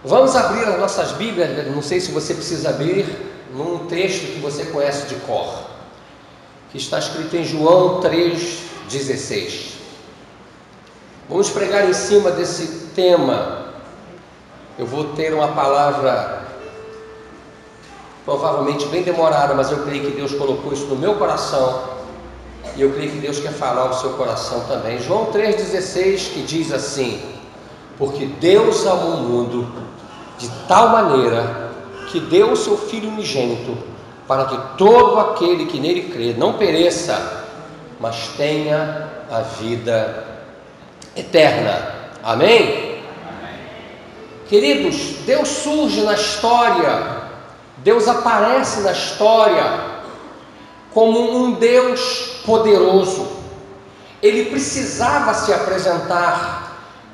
Vamos abrir as nossas Bíblias, não sei se você precisa abrir, num texto que você conhece de cor, que está escrito em João 3,16. Vamos pregar em cima desse tema. Eu vou ter uma palavra provavelmente bem demorada, mas eu creio que Deus colocou isso no meu coração, e eu creio que Deus quer falar ao seu coração também. João 3,16, que diz assim: porque Deus amou o mundo de tal maneira que deu o seu Filho unigênito, para que todo aquele que nele crê não pereça, mas tenha a vida eterna. Amém? Queridos, Deus surge na história, Deus aparece na história como um Deus poderoso. Ele precisava se apresentar.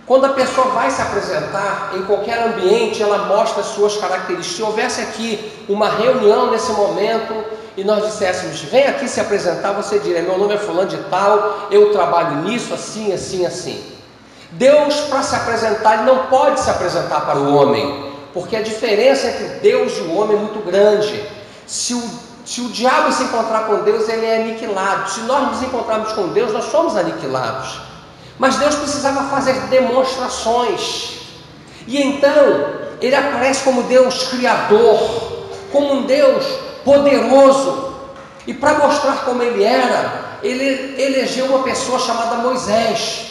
Quando a pessoa vai se apresentar em qualquer ambiente, ela mostra as suas características. Se houvesse aqui uma reunião nesse momento e nós disséssemos: vem aqui se apresentar, você diria: meu nome é fulano de tal, eu trabalho nisso, assim, assim, assim. Deus, para se apresentar, ele não pode se apresentar para o homem, porque a diferença entre Deus e o homem é muito grande. Se o diabo se encontrar com Deus, ele é aniquilado. Se nós nos encontrarmos com Deus, nós somos aniquilados. Mas Deus precisava fazer demonstrações, e então ele aparece como Deus criador, como um Deus poderoso. E para mostrar como ele era, ele elegeu uma pessoa chamada Moisés.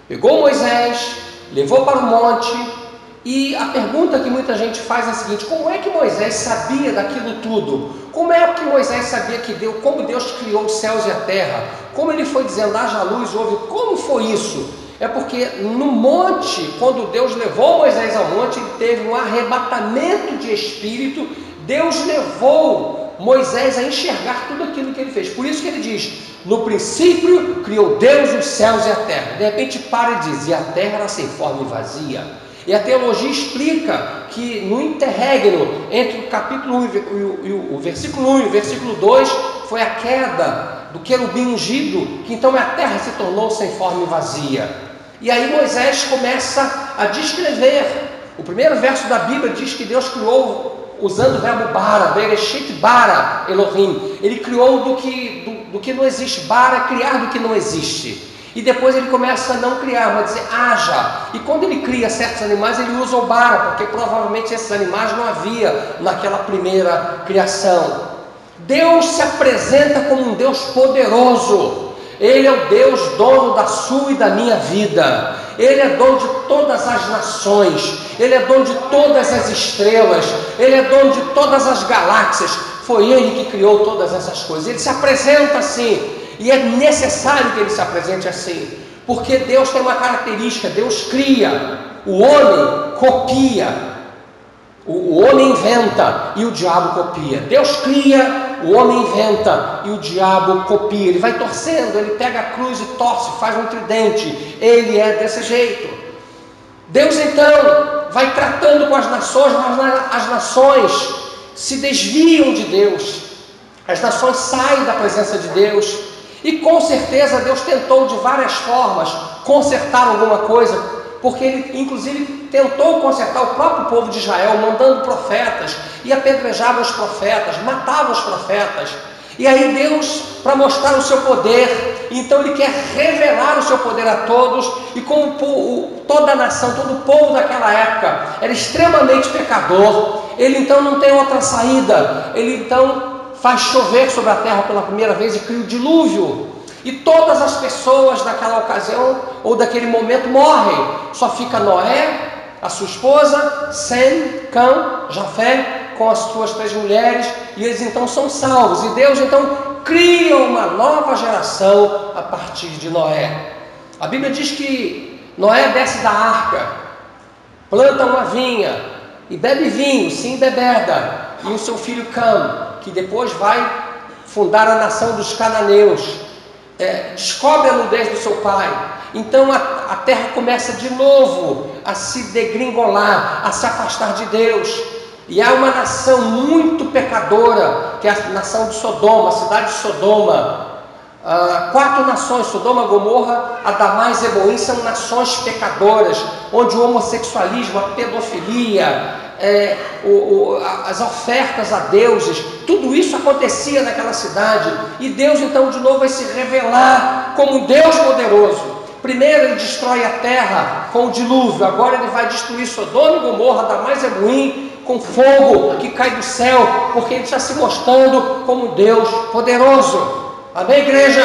Pegou Moisés, levou para o monte, e a pergunta que muita gente faz é a seguinte: como é que Moisés sabia daquilo tudo? Como é que Moisés sabia como Deus criou os céus e a terra? Como ele foi dizendo: haja luz, houve? Como foi isso? É porque no monte, quando Deus levou Moisés ao monte, ele teve um arrebatamento de espírito. Deus levou Moisés a enxergar tudo aquilo que ele fez. Por isso que ele diz: no princípio criou Deus os céus e a terra. De repente para e diz: e a terra era sem forma e vazia. E a teologia explica que no interregno entre o capítulo 1 e o versículo 1 e o versículo 2 foi a queda do querubim ungido, que então a terra se tornou sem forma e vazia. E aí Moisés começa a descrever. O primeiro verso da Bíblia diz que Deus criou usando o verbo bara, bereshit bara Elohim. Ele criou do que não existe. Bara é criar do que não existe. E depois ele começa a não criar, mas dizer haja. E quando ele cria certos animais, ele usa o bara, porque provavelmente esses animais não havia naquela primeira criação. Deus se apresenta como um Deus poderoso. Ele é o Deus dono da sua e da minha vida. Ele é dono de todas as nações. Ele é dono de todas as estrelas. Ele é dono de todas as galáxias. Foi Ele que criou todas essas coisas. Ele se apresenta assim. E é necessário que ele se apresente assim, porque Deus tem uma característica: Deus cria, o homem copia, o homem inventa e o diabo copia. Deus cria, o homem inventa e o diabo copia. Ele vai torcendo, ele pega a cruz e torce, faz um tridente. Ele é desse jeito. Deus então vai tratando com as nações, mas as nações se desviam de Deus, as nações saem da presença de Deus. E com certeza Deus tentou de várias formas consertar alguma coisa, porque Ele inclusive tentou consertar o próprio povo de Israel, mandando profetas, e apedrejava os profetas, matava os profetas. E aí Deus, para mostrar o seu poder, então Ele quer revelar o seu poder a todos. E como toda a nação, todo o povo daquela época era extremamente pecador, Ele então não tem outra saída. Ele então faz chover sobre a terra pela primeira vez e cria o dilúvio. E todas as pessoas daquela ocasião ou daquele momento morrem. Só fica Noé, a sua esposa, Sem, Cã, Jafé, com as suas 3 mulheres, e eles então são salvos. E Deus então cria uma nova geração a partir de Noé. A Bíblia diz que Noé desce da arca, planta uma vinha e bebe vinho, se embebeda, e o seu filho Cã, que depois vai fundar a nação dos cananeus, descobre a nudez do seu pai. Então a terra começa de novo a se degringolar, a se afastar de Deus. E há uma nação muito pecadora, que é a nação de Sodoma, a cidade de Sodoma. 4 nações, Sodoma, Gomorra, Admá e Zeboim, são nações pecadoras, onde o homossexualismo, a pedofilia, as ofertas a deuses, tudo isso acontecia naquela cidade. E Deus então de novo vai se revelar como um Deus poderoso. Primeiro ele destrói a terra com o dilúvio, agora ele vai destruir Sodoma e Gomorra, Admá e Zeboim, com fogo que cai do céu, porque ele está se mostrando como Deus poderoso. Amém, igreja?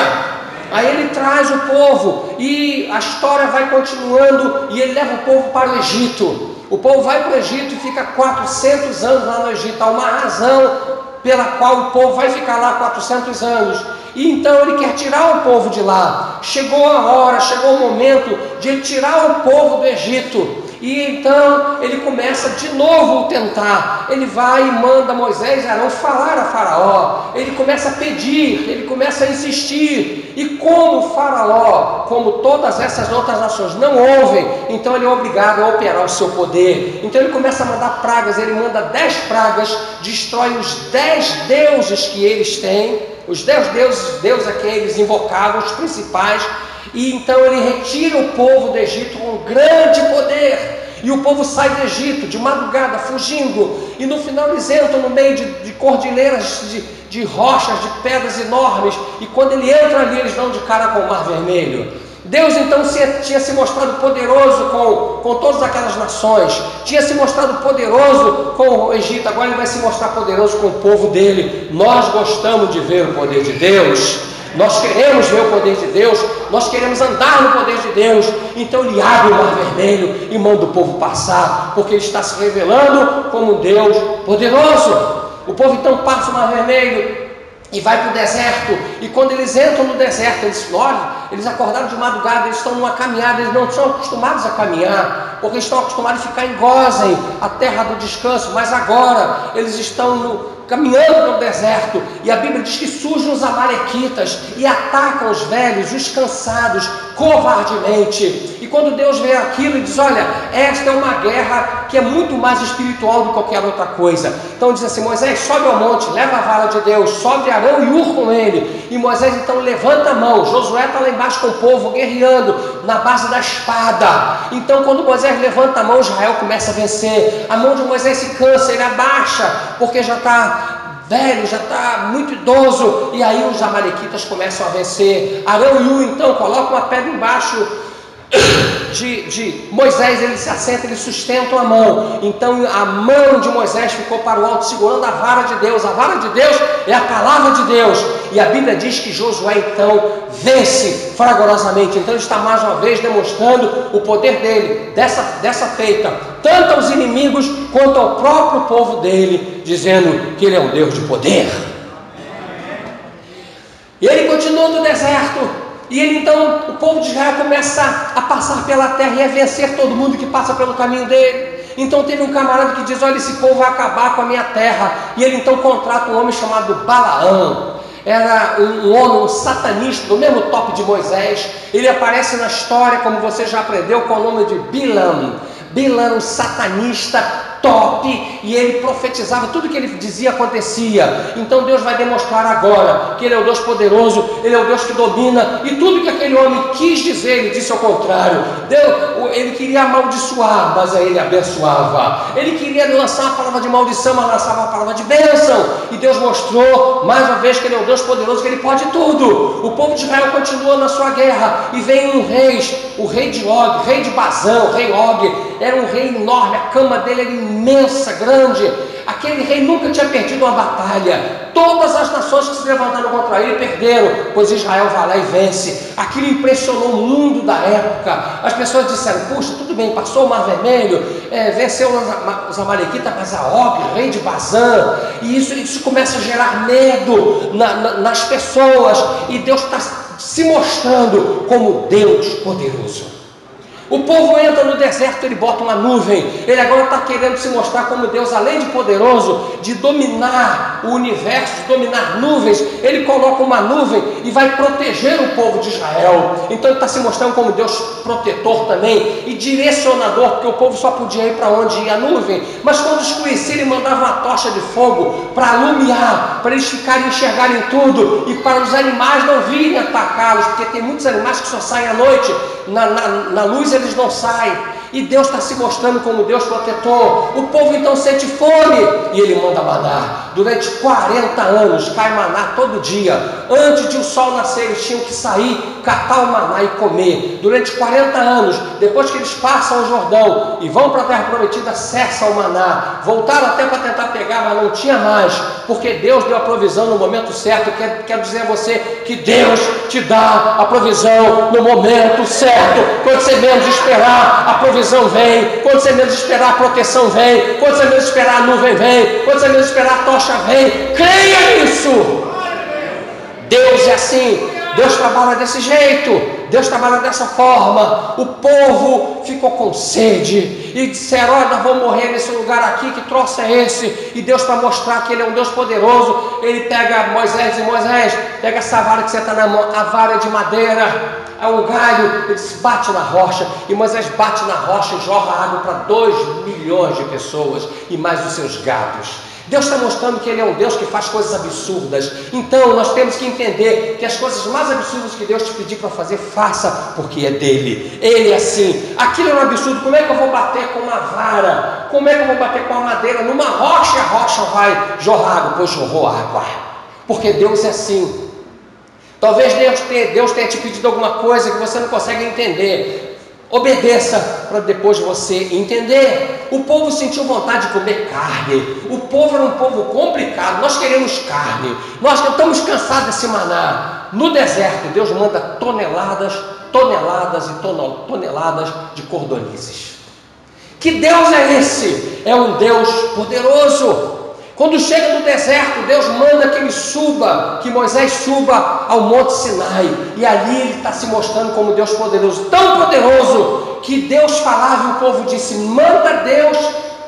Aí ele traz o povo e a história vai continuando e ele leva o povo para o Egito. O povo vai para o Egito e fica 400 anos lá no Egito. Há uma razão pela qual o povo vai ficar lá 400 anos. E então ele quer tirar o povo de lá. Chegou a hora, chegou o momento de ele tirar o povo do Egito. E então ele começa de novo a tentar. Ele vai e manda Moisés e Arão falar a Faraó. Ele começa a pedir, ele começa a insistir. E como o Faraó, como todas essas outras nações não ouvem, então ele é obrigado a operar o seu poder. Então ele começa a mandar pragas. Ele manda 10 pragas, destrói os 10 deuses que eles têm, os 10 deuses a quem eles invocavam, os principais. E então ele retira o povo do Egito com grande poder. E o povo sai do Egito de madrugada, fugindo. E no final eles entram no meio de cordilheiras de rochas, de pedras enormes. E quando ele entra ali, eles dão de cara com o Mar Vermelho. Deus então tinha se mostrado poderoso com todas aquelas nações. Tinha se mostrado poderoso com o Egito. Agora ele vai se mostrar poderoso com o povo dele. Nós gostamos de ver o poder de Deus. Nós queremos ver o poder de Deus, nós queremos andar no poder de Deus. Então ele abre o Mar Vermelho e manda o povo passar, porque ele está se revelando como um Deus poderoso. O povo então passa o Mar Vermelho e vai para o deserto. E quando eles entram no deserto, eles acordaram de madrugada, eles estão numa caminhada, eles não são acostumados a caminhar, porque estão acostumados a ficar em Gósen, a terra do descanso. Mas agora eles estão caminhando no deserto, e a Bíblia diz que surgem os amalequitas e atacam os velhos, os cansados, covardemente. E quando Deus vê aquilo, ele diz: olha, esta é uma guerra que é muito mais espiritual do que qualquer outra coisa. Então diz assim: Moisés, sobe ao monte, leva a vara de Deus, sobe Arão e Hur com ele. E Moisés então levanta a mão. Josué está lá embaixo com o povo, guerreando na base da espada. Então quando Moisés levanta a mão, Israel começa a vencer. A mão de Moisés se cansa, ele abaixa, porque já está velho, já está muito idoso. E aí os amalequitas começam a vencer. Arão e Hur então colocam uma pedra embaixo de Moisés, ele se assenta, eles sustentam a mão. Então a mão de Moisés ficou para o alto, segurando a vara de Deus. A vara de Deus é a palavra de Deus. E a Bíblia diz que Josué então vence fragorosamente. Então ele está mais uma vez demonstrando o poder dele, dessa feita, tanto aos inimigos quanto ao próprio povo dele, dizendo que ele é um Deus de poder. E ele continua no deserto. E ele então, o povo de Israel começa a passar pela terra e a vencer todo mundo que passa pelo caminho dele. Então teve um camarada que diz: olha, esse povo vai acabar com a minha terra. E ele então contrata um homem chamado Balaão. Era um homem, um satanista, do mesmo tope de Moisés. Ele aparece na história, como você já aprendeu, com o nome de Bilam. Bilam, um satanista top, e ele profetizava, tudo que ele dizia acontecia. Então Deus vai demonstrar agora que ele é o Deus poderoso, ele é o Deus que domina, e tudo que aquele homem quis dizer, ele disse ao contrário. Ele queria amaldiçoar, mas aí ele abençoava. Ele queria lançar a palavra de maldição, mas lançava a palavra de bênção. E Deus mostrou mais uma vez que ele é o Deus poderoso, que ele pode tudo. O povo de Israel continua na sua guerra, e vem um rei, o rei de Og, rei de Bazã, o rei Og. Era um rei enorme, a cama dele era imensa, grande. Aquele rei nunca tinha perdido uma batalha. Todas as nações que se levantaram contra ele perderam, pois Israel vai lá e vence. Aquilo impressionou o mundo da época. As pessoas disseram: puxa, tudo bem, passou o Mar Vermelho, venceu os amalequitas, mas a Og, rei de Bazã. E isso começa a gerar medo nas pessoas. E Deus está se mostrando como Deus poderoso. O povo entra no deserto, ele bota uma nuvem. Ele agora está querendo se mostrar como Deus, além de poderoso, de dominar o universo, de dominar nuvens. Ele coloca uma nuvem e vai proteger o povo de Israel. Então ele está se mostrando como Deus protetor também e direcionador, porque o povo só podia ir para onde ia a nuvem. Mas quando escurecia, ele mandava uma tocha de fogo para alumiar, para eles ficarem enxergarem tudo e para os animais não virem atacá-los, porque tem muitos animais que só saem à noite. Na luz eles não saem, e Deus está se mostrando como Deus protetor. O povo então sente fome, e ele manda maná. Durante 40 anos cai maná todo dia. Antes de o sol nascer, eles tinham que sair, catar o maná e comer. Durante 40 anos, depois que eles passam o Jordão e vão para a terra prometida, cessa o maná. Voltaram até para tentar pegar, mas não tinha mais, porque Deus deu a provisão no momento certo. Quero dizer a você que Deus te dá a provisão no momento certo. Quando você menos esperar, a provisão vem. Quando você menos esperar, a proteção vem. Quando você menos esperar, a nuvem vem. Quando você menos esperar, a tocha vem. Creia nisso. Deus é assim. Deus trabalha desse jeito. Deus trabalha dessa forma. O povo ficou com sede e disseram: olha, nós vamos morrer nesse lugar aqui, que troço é esse? E Deus, para mostrar que Ele é um Deus poderoso, Ele pega Moisés e Moisés, pega essa vara que você está na mão, a vara de madeira, é um galho, ele bate na rocha, e Moisés bate na rocha e jorra água para 2 milhões de pessoas e mais os seus gados. Deus está mostrando que Ele é um Deus que faz coisas absurdas. Então nós temos que entender que as coisas mais absurdas que Deus te pedir para fazer, faça, porque é dele. Ele é assim. Aquilo é um absurdo. Como é que eu vou bater com uma vara? Como é que eu vou bater com uma madeira numa rocha? A rocha vai jorrar água. Pois jorrou água, porque Deus é assim. Talvez Deus tenha te pedido alguma coisa que você não consegue entender. Obedeça para depois você entender. O povo sentiu vontade de comer carne. O povo era um povo complicado. Nós queremos carne. Nós estamos cansados desse maná. No deserto, Deus manda toneladas e toneladas de cordonizes. Que Deus é esse? É um Deus poderoso. Quando chega no deserto, Deus manda que ele suba, que Moisés suba ao Monte Sinai, e ali ele está se mostrando como Deus poderoso, tão poderoso, que Deus falava e o povo disse: manda Deus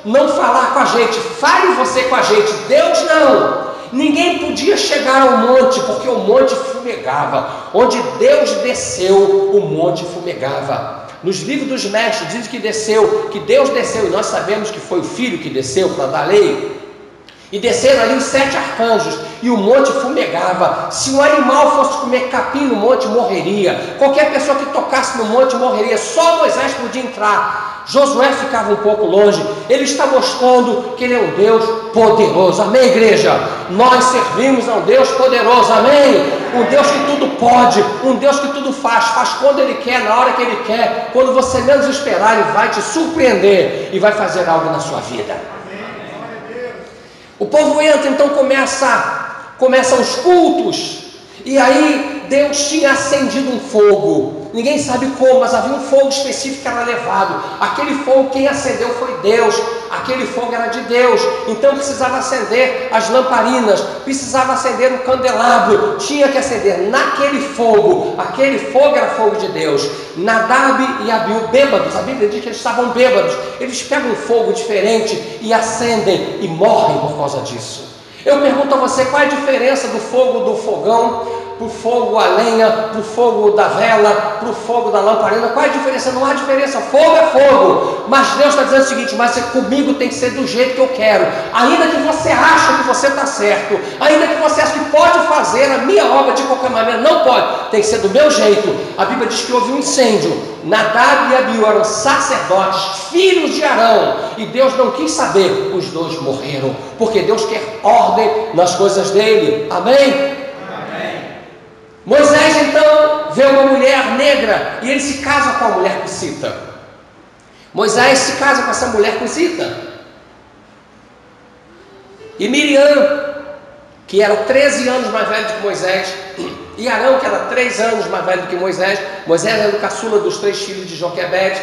não falar com a gente, fale você com a gente. Deus não, ninguém podia chegar ao monte, porque o monte fumegava. Onde Deus desceu, o monte fumegava. Nos livros dos mestres diz que Deus desceu, e nós sabemos que foi o Filho que desceu para dar lei. E desceram ali os 7 arcanjos, e o monte fumegava. Se um animal fosse comer capim no monte, morreria. Qualquer pessoa que tocasse no monte morreria. Só Moisés podia entrar. Josué ficava um pouco longe. Ele está mostrando que ele é um Deus poderoso. Amém, igreja? Nós servimos a um Deus poderoso. Amém? Um Deus que tudo pode, um Deus que tudo faz quando Ele quer, na hora que Ele quer. Quando você menos esperar, Ele vai te surpreender e vai fazer algo na sua vida. O povo entra, então começam os cultos, e aí Deus tinha acendido um fogo, ninguém sabe como, mas havia um fogo específico que era levado. Aquele fogo, quem acendeu foi Deus, aquele fogo era de Deus. Então precisava acender as lamparinas, precisava acender o candelabro, tinha que acender naquele fogo. Aquele fogo era fogo de Deus. Nadab e Abiú, bêbados, a Bíblia diz que eles estavam bêbados, eles pegam um fogo diferente e acendem e morrem por causa disso. Eu pergunto a você, qual é a diferença do fogo do fogão para o fogo a lenha, para o fogo da vela, para o fogo da lamparina? Qual é a diferença? Não há diferença, fogo é fogo. Mas Deus está dizendo o seguinte: mas comigo tem que ser do jeito que eu quero. Ainda que você ache que você está certo, ainda que você ache que pode fazer a minha obra de qualquer maneira, não pode, tem que ser do meu jeito. A Bíblia diz que houve um incêndio. Nadab e Abiú eram sacerdotes, filhos de Arão, e Deus não quis saber, os dois morreram, porque Deus quer ordem nas coisas dele. Amém? Moisés então vê uma mulher negra e ele se casa com a mulher cuxita. Moisés se casa com essa mulher cuxita. E Miriam, que era 13 anos mais velho do que Moisés, e Arão, que era 3 anos mais velho do que Moisés era o caçula dos 3 filhos de Joquebede,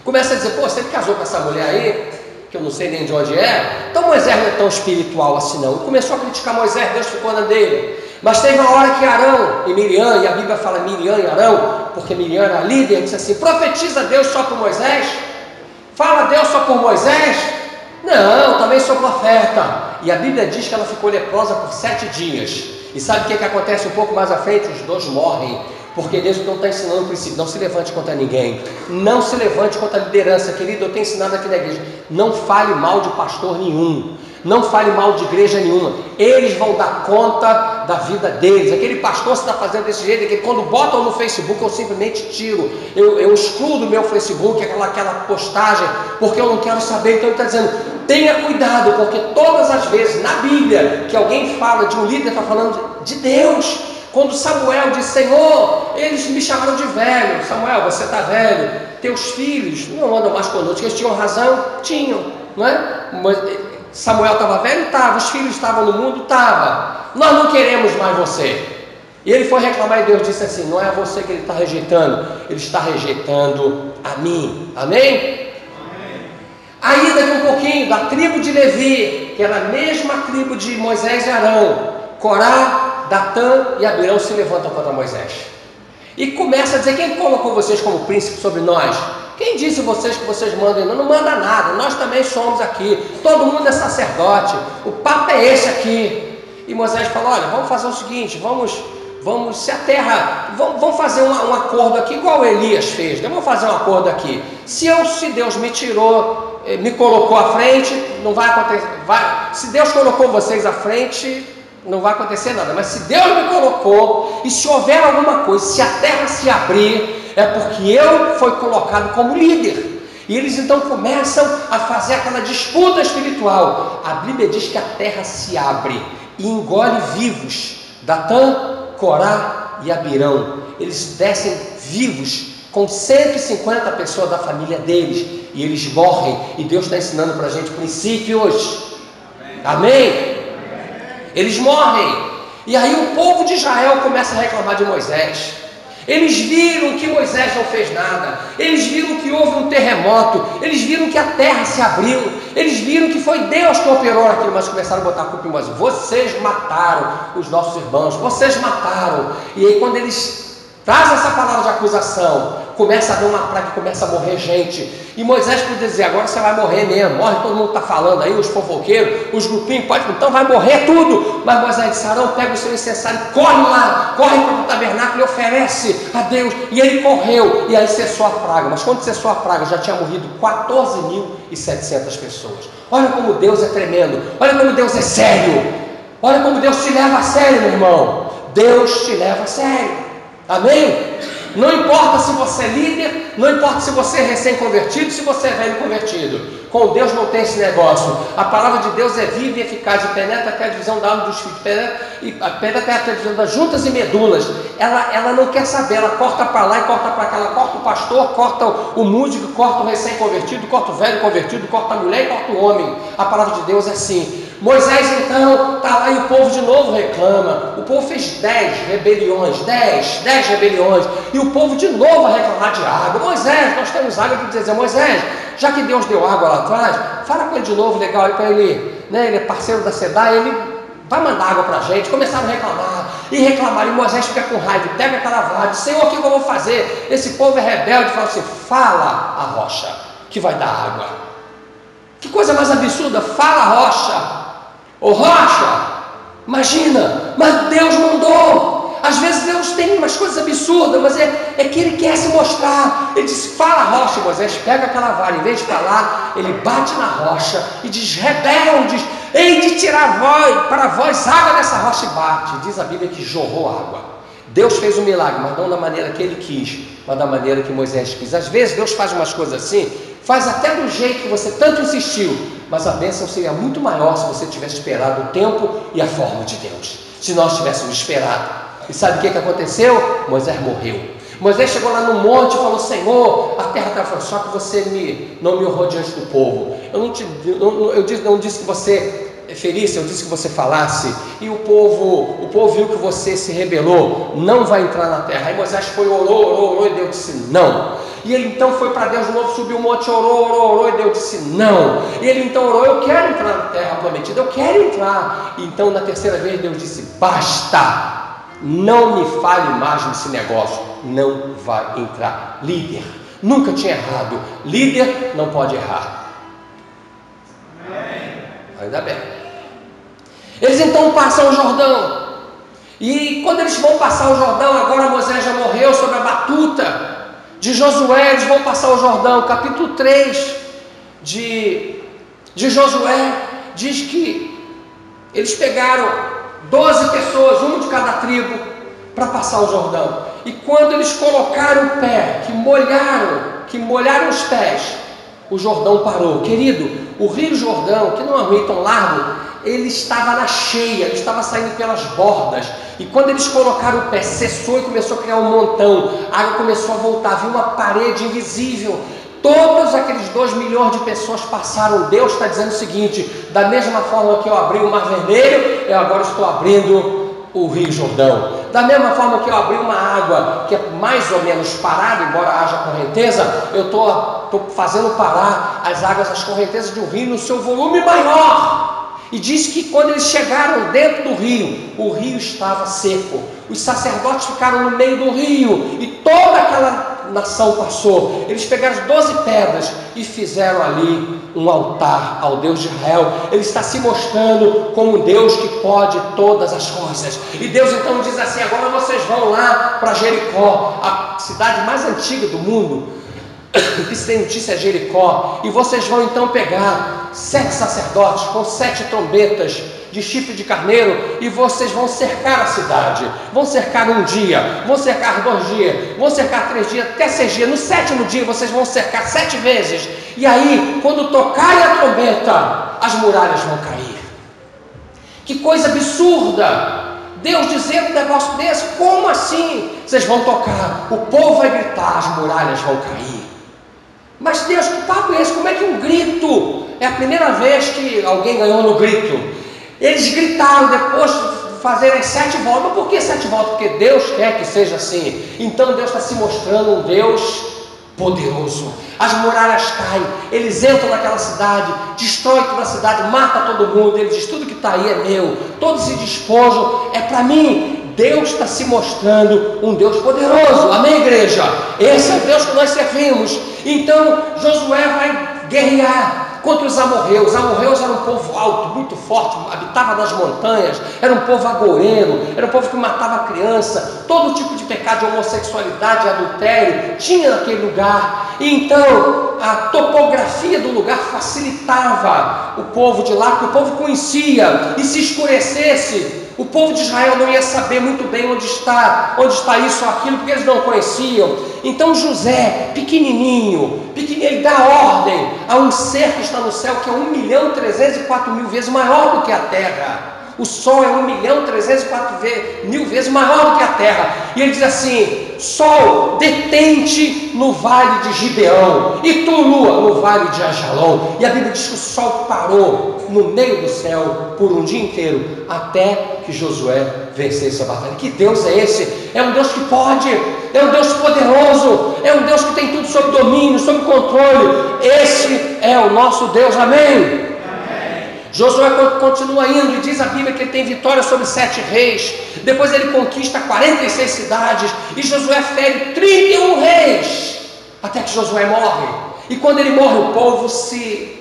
começa a dizer: pô, você casou com essa mulher aí, que eu não sei nem de onde é, então Moisés não é tão espiritual assim não. E começou a criticar Moisés, Deus ficou na dele. Mas teve uma hora que Arão e Miriam, e a Bíblia fala Miriam e Arão, porque Miriam era líder, disse assim: profetiza Deus só por Moisés? Fala Deus só por Moisés? Não, também sou profeta. E a Bíblia diz que ela ficou leprosa por 7 dias. E sabe o que acontece um pouco mais à frente? Os dois morrem. Porque Deus não está ensinando o princípio: não se levante contra ninguém, não se levante contra a liderança. Querido, eu tenho ensinado aqui na igreja: não fale mal de pastor nenhum, não fale mal de igreja nenhuma. Eles vão dar conta da vida deles. Aquele pastor se está fazendo desse jeito, que quando botam no Facebook eu simplesmente tiro, eu excluo do meu Facebook aquela postagem, porque eu não quero saber. Então ele está dizendo: tenha cuidado, porque todas as vezes na Bíblia que alguém fala de um líder, está falando de Deus. Quando Samuel disse: Senhor, eles me chamaram de velho. Samuel, você está velho, teus filhos não andam mais conosco. Eles tinham razão? Tinham, não é? Mas Samuel estava velho? Estava. Os filhos estavam no mundo? Estava. Nós não queremos mais você. E ele foi reclamar e Deus disse assim: não é você que ele está rejeitando, ele está rejeitando a mim. Amém? Aí daqui um pouquinho, da tribo de Levi, que era a mesma tribo de Moisés e Arão, Corá, Datã e Abirão se levantam contra Moisés e começa a dizer: quem colocou vocês como príncipe sobre nós? Quem disse vocês que vocês mandam? Não manda nada, nós também somos aqui, todo mundo é sacerdote, o papo é esse aqui. E Moisés falou: olha, vamos fazer o seguinte, vamos se a terra, vamos fazer um acordo aqui, igual Elias fez, né? Vamos fazer um acordo aqui. Se Deus me tirou, me colocou à frente, não vai acontecer. Se Deus colocou vocês à frente, não vai acontecer nada. Mas se Deus me colocou, e se houver alguma coisa, se a terra se abrir, é porque eu fui colocado como líder. E eles então começam a fazer aquela disputa espiritual. A Bíblia diz que a terra se abre e engole vivos. Datã, Corá e Abirão, eles descem vivos com 150 pessoas da família deles, e eles morrem. E Deus está ensinando para a gente princípios. Amém? Eles morrem. E aí o povo de Israel começa a reclamar de Moisés. Eles viram que Moisés não fez nada, eles viram que houve um terremoto, eles viram que a terra se abriu, eles viram que foi Deus que operou aquilo, mas começaram a botar a culpa em Moisés. Vocês mataram os nossos irmãos, vocês mataram. E aí quando eles trazem essa palavra de acusação, começa a haver uma praga, começa a morrer gente. E Moisés podia dizer: agora você vai morrer mesmo, morre, todo mundo está falando aí, os fofoqueiros, os grupinhos, então vai morrer tudo. Mas Moisés disse: Arão, pega o seu incensário, corre lá, corre para o tabernáculo e oferece a Deus. E ele correu, e aí cessou a praga. Mas quando cessou a praga, já tinha morrido 14.700 pessoas. Olha como Deus é tremendo, olha como Deus é sério, olha como Deus te leva a sério, meu irmão. Deus te leva a sério. Amém? Não importa se você é líder, não importa se você é recém-convertido, se você é velho convertido. Com Deus não tem esse negócio. A palavra de Deus é viva e eficaz, e penetra até a divisão da alma dos filhos, penetra até a divisão das juntas e medulas. Ela não quer saber, ela corta para lá e corta para cá, ela corta o pastor, corta o músico, corta o recém-convertido, corta o velho convertido, corta a mulher e corta o homem. A palavra de Deus é assim. Moisés então está lá e o povo de novo reclama. O povo fez 10 rebeliões, 10 rebeliões, e o povo de novo vai reclamar de água. Moisés, nós temos água. Para dizer: Moisés, já que Deus deu água lá atrás, fala com ele de novo, legal, aí para ele, né, ele é parceiro da SEDAI, ele vai mandar água para a gente. Começaram a reclamar, e Moisés fica com raiva, pega aquela vara, diz: Senhor, o que eu vou fazer? Esse povo é rebelde. Fala assim: fala a rocha que vai dar água. Que coisa mais absurda, fala a rocha. Ô rocha, imagina, mas Deus mandou. Às vezes Deus tem umas coisas absurdas, mas é que Ele quer se mostrar. Ele diz: fala a rocha. Moisés pega aquela vara, em vez de falar, ele bate na rocha e diz: rebeldes, hei de tirar para vós água dessa rocha, e bate. Diz a Bíblia que jorrou água. Deus fez um milagre, mas não da maneira que Ele quis, mas da maneira que Moisés quis. Às vezes Deus faz umas coisas assim, faz até do jeito que você tanto insistiu, mas a bênção seria muito maior se você tivesse esperado o tempo e a forma de Deus. Se nós tivéssemos esperado. E sabe o que aconteceu? Moisés morreu. Moisés chegou lá no monte e falou: Senhor, a terra está falando, só que você não me honrou diante do povo. Eu não disse que você ferisse, eu disse que você falasse, e o povo viu que você se rebelou, não vai entrar na terra. Aí Moisés foi, orou, e Deus disse não. E ele então foi para Deus de novo, subiu o monte, orou, e Deus disse não. E ele então orou, eu quero entrar na terra prometida, eu quero entrar. E então na terceira vez Deus disse, basta, não me fale mais nesse negócio, não vai entrar. Líder nunca tinha errado, líder não pode errar. Ainda bem. Eles então passam o Jordão, e quando eles vão passar o Jordão, agora Moisés já morreu sob a batuta de Josué, eles vão passar o Jordão. Capítulo 3 de Josué diz que eles pegaram 12 pessoas, uma de cada tribo, para passar o Jordão. E quando eles colocaram o pé, que molharam os pés, o Jordão parou. Querido, o rio Jordão, que não é um rio tão largo, ele estava na cheia, ele estava saindo pelas bordas. E quando eles colocaram o pé, cessou e começou a criar um montão. A água começou a voltar, havia uma parede invisível. Todos aqueles 2 milhões de pessoas passaram. Deus está dizendo o seguinte: da mesma forma que eu abri o Mar Vermelho, eu agora estou abrindo o Rio Jordão. Da mesma forma que eu abri uma água que é mais ou menos parada, embora haja correnteza, eu estou fazendo parar as águas, as correntezas de um rio no seu volume maior. E diz que quando eles chegaram dentro do rio, o rio estava seco. Os sacerdotes ficaram no meio do rio e toda aquela nação passou. Eles pegaram as 12 pedras e fizeram ali um altar ao Deus de Israel. Ele está se mostrando como um Deus que pode todas as coisas. E Deus então diz assim: agora vocês vão lá para Jericó, a cidade mais antiga do mundo. Que se tem notícia é Jericó, e vocês vão então pegar 7 sacerdotes com 7 trombetas de chifre de carneiro, e vocês vão cercar a cidade. Vão cercar um dia, vão cercar 2 dias, vão cercar 3 dias, até 6 dias. No 7º dia vocês vão cercar 7 vezes, e aí quando tocarem a trombeta, as muralhas vão cair. Que coisa absurda! Deus dizendo um negócio desse. Como assim? Vocês vão tocar, o povo vai gritar, as muralhas vão cair. Mas Deus, que papo é esse? Como é que um grito? É a primeira vez que alguém ganhou no grito. Eles gritaram depois de fazerem as 7 voltas. Mas por que 7 voltas? Porque Deus quer que seja assim. Então Deus está se mostrando um Deus poderoso. As muralhas caem, eles entram naquela cidade, destroem toda a cidade, matam todo mundo. Ele diz: tudo que está aí é meu, todo esse despojo é para mim. Deus está se mostrando um Deus poderoso. Amém, igreja? Esse é o Deus que nós servimos. Então Josué vai guerrear contra os amorreus. Os amorreus eram um povo alto, muito forte, habitava nas montanhas, era um povo agoureiro, era um povo que matava criança, todo tipo de pecado de homossexualidade, adultério tinha naquele lugar. E então a topografia do lugar facilitava o povo de lá, porque o povo conhecia, e se escurecesse, o povo de Israel não ia saber muito bem onde está isso ou aquilo, porque eles não conheciam. Então José, pequenininho, ele dá ordem a um ser que está no céu, que é 1.304.000 vezes maior do que a terra. O sol é 1.304.000 vezes maior do que a terra. E ele diz assim: sol, detente no vale de Gibeão, e tu, lua, no vale de Ajalon. E a Bíblia diz que o sol parou no meio do céu por um dia inteiro, até que Josué vencesse a batalha. Que Deus é esse? É um Deus que pode, é um Deus poderoso, é um Deus que tem tudo sob domínio, sob controle. Esse é o nosso Deus. Amém? Josué continua indo, e diz a Bíblia que ele tem vitória sobre 7 reis. Depois ele conquista 46 cidades, e Josué fere 31 reis, até que Josué morre. E quando ele morre, o povo se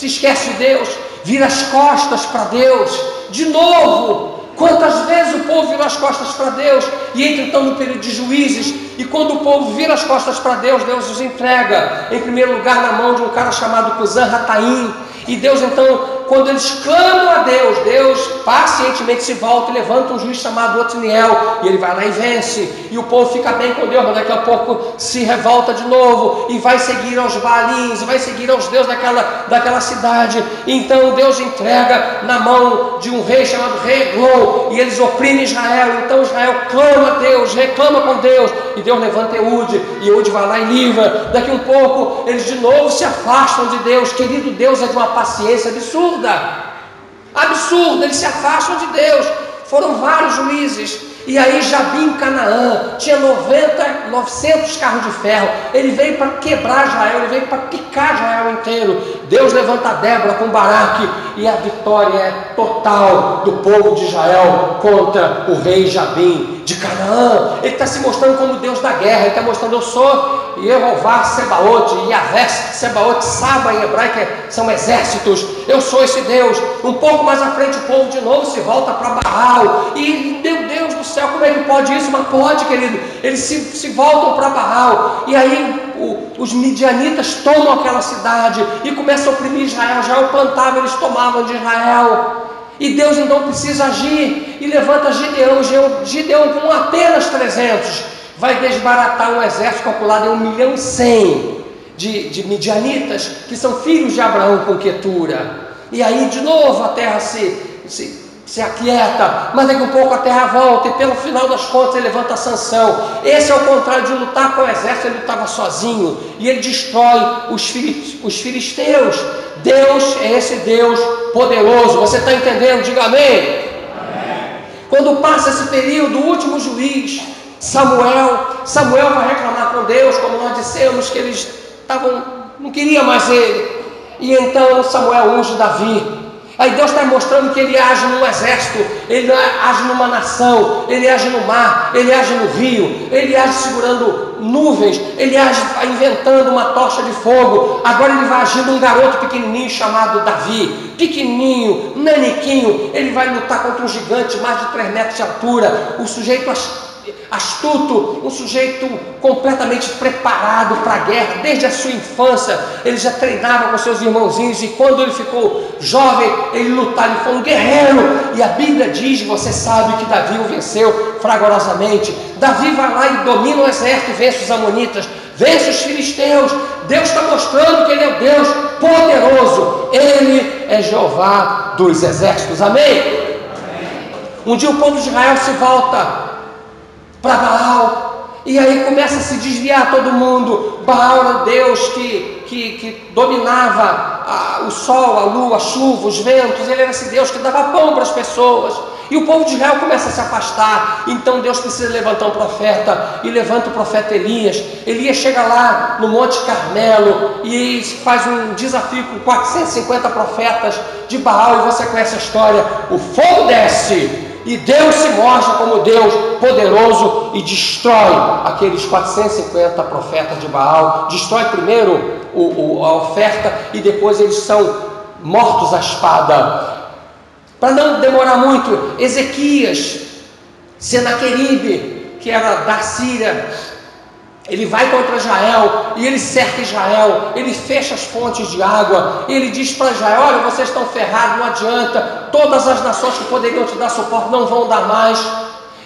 esquece de Deus, vira as costas para Deus de novo. Quantas vezes o povo virou as costas para Deus? E entra então no período de Juízes, e quando o povo vira as costas para Deus, Deus os entrega, em primeiro lugar, na mão de um cara chamado Cusã-Rataim. E Deus então, quando eles clamam a Deus, Deus pacientemente se volta e levanta um juiz chamado Otniel, e ele vai lá e vence, e o povo fica bem com Deus, mas daqui a pouco se revolta de novo, e vai seguir aos Baalins, e vai seguir aos deuses daquela cidade. E então Deus entrega na mão de um rei chamado Rei Eglon, e eles oprimem Israel. Então Israel clama a Deus, reclama com Deus, e Deus levanta Eude, e Eude vai lá e livra. Daqui a um pouco eles de novo se afastam de Deus. Querido, Deus é de uma paciência absurda. Absurdo, eles se afastam de Deus. Foram vários juízes. E aí Jabim em Canaã tinha 900 carros de ferro. Ele veio para quebrar Israel, ele veio para picar Israel inteiro. Deus levanta Débora com Baraque, e a vitória é total do povo de Israel contra o rei Jabim de Canaã. Ele está se mostrando como Deus da guerra. Ele está mostrando: eu sou Yehová Sebaot, Yahvé Sebaot, Saba em hebraico são exércitos. Eu sou esse Deus. Um pouco mais à frente o povo de novo se volta para Baal. E meu Deus do céu, como é que pode isso? Mas pode, querido. Eles se voltam para Baal. E aí os midianitas tomam aquela cidade e começam a oprimir Israel. Israel plantava, eles tomavam de Israel. E Deus então precisa agir e levanta Gideão. Gideão com apenas 300 vai desbaratar um exército calculado em 1.100.000 de midianitas, que são filhos de Abraão com Quetura. E aí de novo a terra se aquieta, mas daqui a pouco a terra volta, e pelo final das contas ele levanta Sansão. Esse é o contrário de lutar com o exército. Ele lutava sozinho e ele destrói os filisteus. Deus é esse Deus poderoso. Você está entendendo? Diga amém. Amém. Quando passa esse período, o último juiz, Samuel vai reclamar com Deus, como nós dissemos, que eles não queriam mais ele. E então Samuel unge Davi. Aí Deus está mostrando que ele age num exército, ele age numa nação, ele age no mar, ele age no rio, ele age segurando nuvens, ele age inventando uma tocha de fogo. Agora ele vai agir num garoto pequenininho chamado Davi, pequenininho, naniquinho. Ele vai lutar contra um gigante, mais de 3 metros de altura, um sujeito astuto, um sujeito completamente preparado para a guerra. Desde a sua infância ele já treinava com seus irmãozinhos, e quando ele ficou jovem ele lutava, ele foi um guerreiro. E a Bíblia diz, você sabe, que Davi o venceu fragorosamente. Davi vai lá e domina o exército, vence os amonitas, vence os filisteus. Deus está mostrando que ele é o Deus poderoso, ele é Jeová dos exércitos. Amém? Um dia o povo de Israel se volta para Baal, e aí começa a se desviar todo mundo. Baal era o Deus que dominava o sol, a lua, a chuva, os ventos. Ele era esse Deus que dava pão para as pessoas. E o povo de Israel começa a se afastar. Então Deus precisa levantar um profeta, e levanta o profeta Elias. Elias chega lá no Monte Carmelo e faz um desafio com 450 profetas de Baal. E você conhece a história: o fogo desce e Deus se mostra como Deus poderoso e destrói aqueles 450 profetas de Baal. Destrói primeiro a oferta, e depois eles são mortos à espada. Para não demorar muito, Ezequias, Senaqueribe, que era da Síria, ele vai contra Israel e ele cerca Israel, ele fecha as fontes de água, e ele diz para Israel: olha, vocês estão ferrados, não adianta, todas as nações que poderiam te dar suporte não vão dar mais,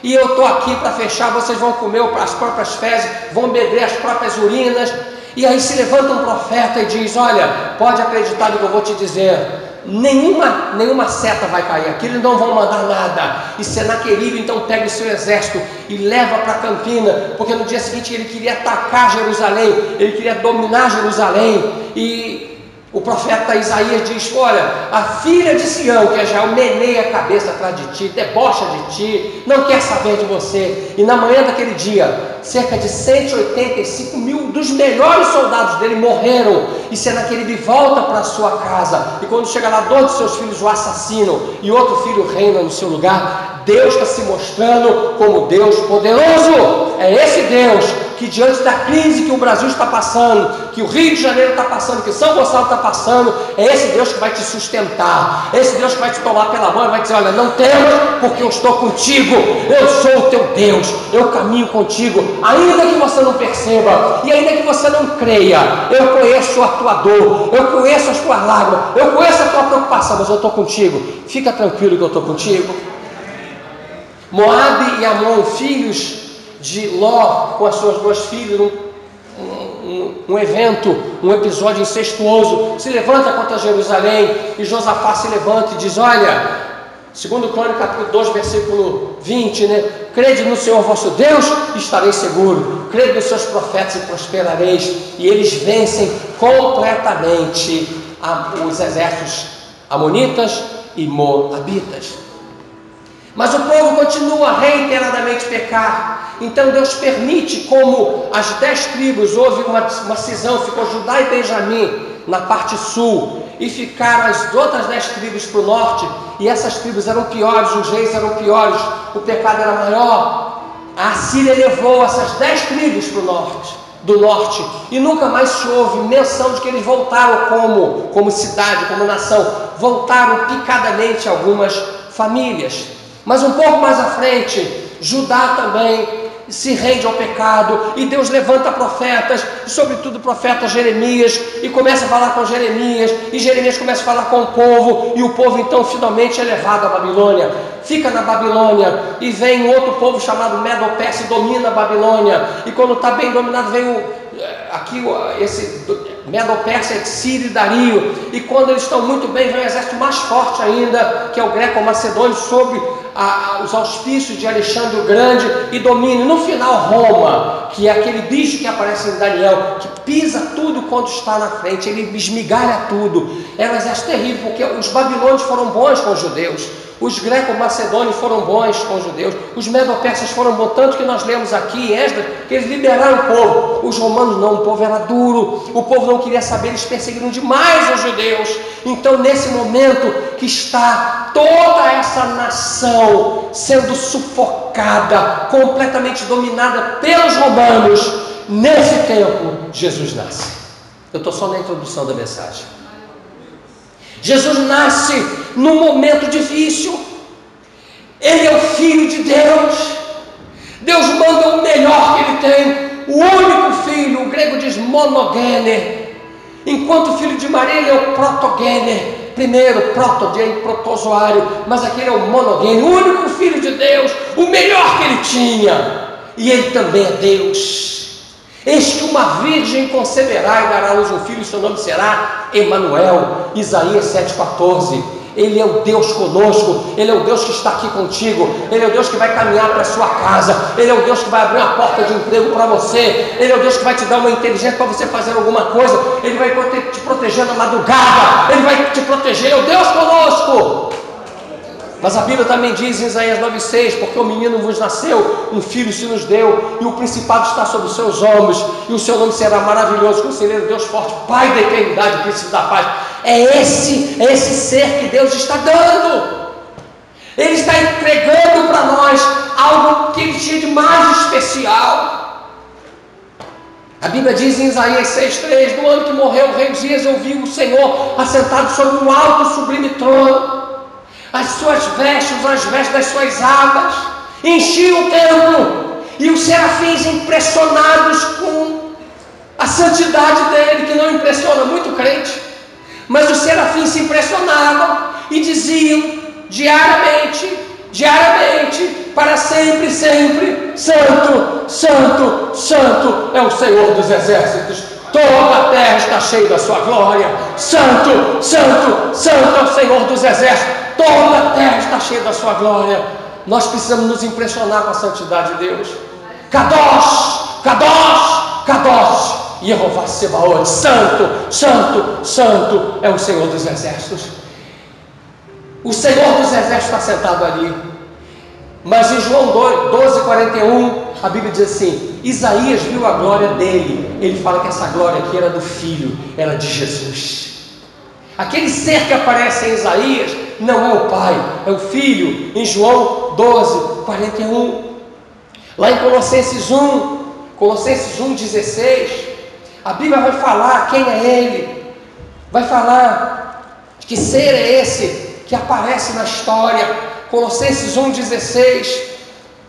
e eu estou aqui para fechar, vocês vão comer as próprias fezes, vão beber as próprias urinas. E aí se levanta um profeta e diz: olha, pode acreditar no que eu vou te dizer, nenhuma seta vai cair aqui, eles não vão mandar nada. E Senaqueribe então pega o seu exército e leva para Campina, porque no dia seguinte ele queria atacar Jerusalém, ele queria dominar Jerusalém. E o profeta Isaías diz: olha, a filha de Sião, que é Israel, meneia a cabeça atrás de ti, debocha de ti, não quer saber de você. E na manhã daquele dia, cerca de 185.000 dos melhores soldados dele morreram. E Senaqueribe volta para sua casa, e quando chega lá, 2 de seus filhos o assassinam, e outro filho reina no seu lugar. Deus está se mostrando como Deus poderoso. É esse Deus que, diante da crise que o Brasil está passando, que o Rio de Janeiro está passando, que São Gonçalo está passando, é esse Deus que vai te sustentar, é esse Deus que vai te tomar pela mão e vai dizer: olha, não temas, porque eu estou contigo, eu sou o teu Deus, eu caminho contigo, ainda que você não perceba, e ainda que você não creia, eu conheço a tua dor, eu conheço as tuas lágrimas, eu conheço a tua preocupação, mas eu estou contigo. Fica tranquilo que eu estou contigo. Moabe e Amon, filhos de Ló, com as suas 2 filhas, um evento, um episódio incestuoso, se levanta contra Jerusalém, e Josafá se levanta e diz: olha, segundo Crônicas capítulo 2, versículo 20, crede no Senhor vosso Deus e estareis seguro, crede nos seus profetas e prosperareis. E eles vencem completamente os exércitos amonitas e moabitas. Mas o povo continua reiteradamente a pecar. Então Deus permite, como as 10 tribos, houve uma cisão, ficou Judá e Benjamim na parte sul, e ficaram as outras 10 tribos para o norte, e essas tribos eram piores, os reis eram piores, o pecado era maior. A Assíria levou essas 10 tribos para o norte, do norte, e nunca mais houve menção de que eles voltaram como cidade, como nação. Voltaram picadamente algumas famílias. Mas um pouco mais à frente, Judá também se rende ao pecado, e Deus levanta profetas, sobretudo o profeta Jeremias, e começa a falar com Jeremias, e Jeremias começa a falar com o povo, e o povo então finalmente é levado à Babilônia, fica na Babilônia, e vem um outro povo chamado Medo-Persa e domina a Babilônia, e quando está bem dominado vem esse Medo-Persa, Sírio e Dario, e quando eles estão muito bem, vem um exército mais forte ainda, que é o Greco-Macedônio, sob os auspícios de Alexandre o Grande, e domina. E no final Roma, que é aquele bicho que aparece em Daniel, que pisa tudo quando está na frente, ele esmigalha tudo. É um exército terrível, porque os babilônios foram bons com os judeus, os greco-macedônios foram bons com os judeus, os medo-persas foram bons, tanto que nós lemos aqui em Esdras, que eles liberaram o povo. Os romanos não, o povo era duro, o povo não queria saber, eles perseguiram demais os judeus. Então nesse momento que está toda essa nação sendo sufocada, completamente dominada pelos romanos, nesse tempo Jesus nasce. Eu estou só na introdução da mensagem. Jesus nasce num momento difícil. Ele é o Filho de Deus. Deus manda o melhor que ele tem, o único filho. O grego diz monogene, enquanto o filho de Maria ele é o protogene. Primeiro, protozoário, mas aquele é o monogene, o único filho de Deus, o melhor que ele tinha. E ele também é Deus. Eis que uma virgem conceberá e dará à luz um filho, e seu nome será Emanuel. Isaías 7,14. Ele é o Deus conosco, Ele é o Deus que está aqui contigo, Ele é o Deus que vai caminhar para a sua casa, Ele é o Deus que vai abrir uma porta de emprego para você, Ele é o Deus que vai te dar uma inteligência para você fazer alguma coisa, Ele vai te proteger na madrugada, Ele vai te proteger, é o Deus conosco. Mas a Bíblia também diz em Isaías 9,6: porque o menino vos nasceu, um filho se nos deu, e o principado está sobre os seus ombros, e o seu nome será maravilhoso, conselheiro, Deus forte, Pai da eternidade, príncipe da paz. É esse ser que Deus está dando. Ele está entregando para nós algo que ele tinha de mais especial. A Bíblia diz em Isaías 6,3: no ano que morreu o rei Uzias, eu vi o Senhor assentado sobre um alto sublime trono. As suas vestes, as vestes das suas abas, enchiam o templo, e os serafins impressionados com a santidade dele, que não impressiona muito crente, mas os serafins se impressionavam e diziam diariamente, para sempre, santo, santo, santo é o Senhor dos exércitos. Toda a terra está cheia da sua glória. Santo, santo, santo é o Senhor dos exércitos. Toda a terra está cheia da sua glória. Nós precisamos nos impressionar com a santidade de Deus. Kadosh, Kadosh, Kadosh, Yehová Sebaot. Santo, santo, santo é o Senhor dos exércitos. O Senhor dos exércitos está sentado ali. Mas em João 12:41, a Bíblia diz assim: Isaías viu a glória dele. Ele fala que essa glória aqui era do Filho, era de Jesus. Aquele ser que aparece em Isaías não é o Pai, é o Filho. Em João 12:41. Lá em Colossenses 1:16, a Bíblia vai falar quem é Ele. Vai falar que ser é esse que aparece na história. Colossenses 1:16,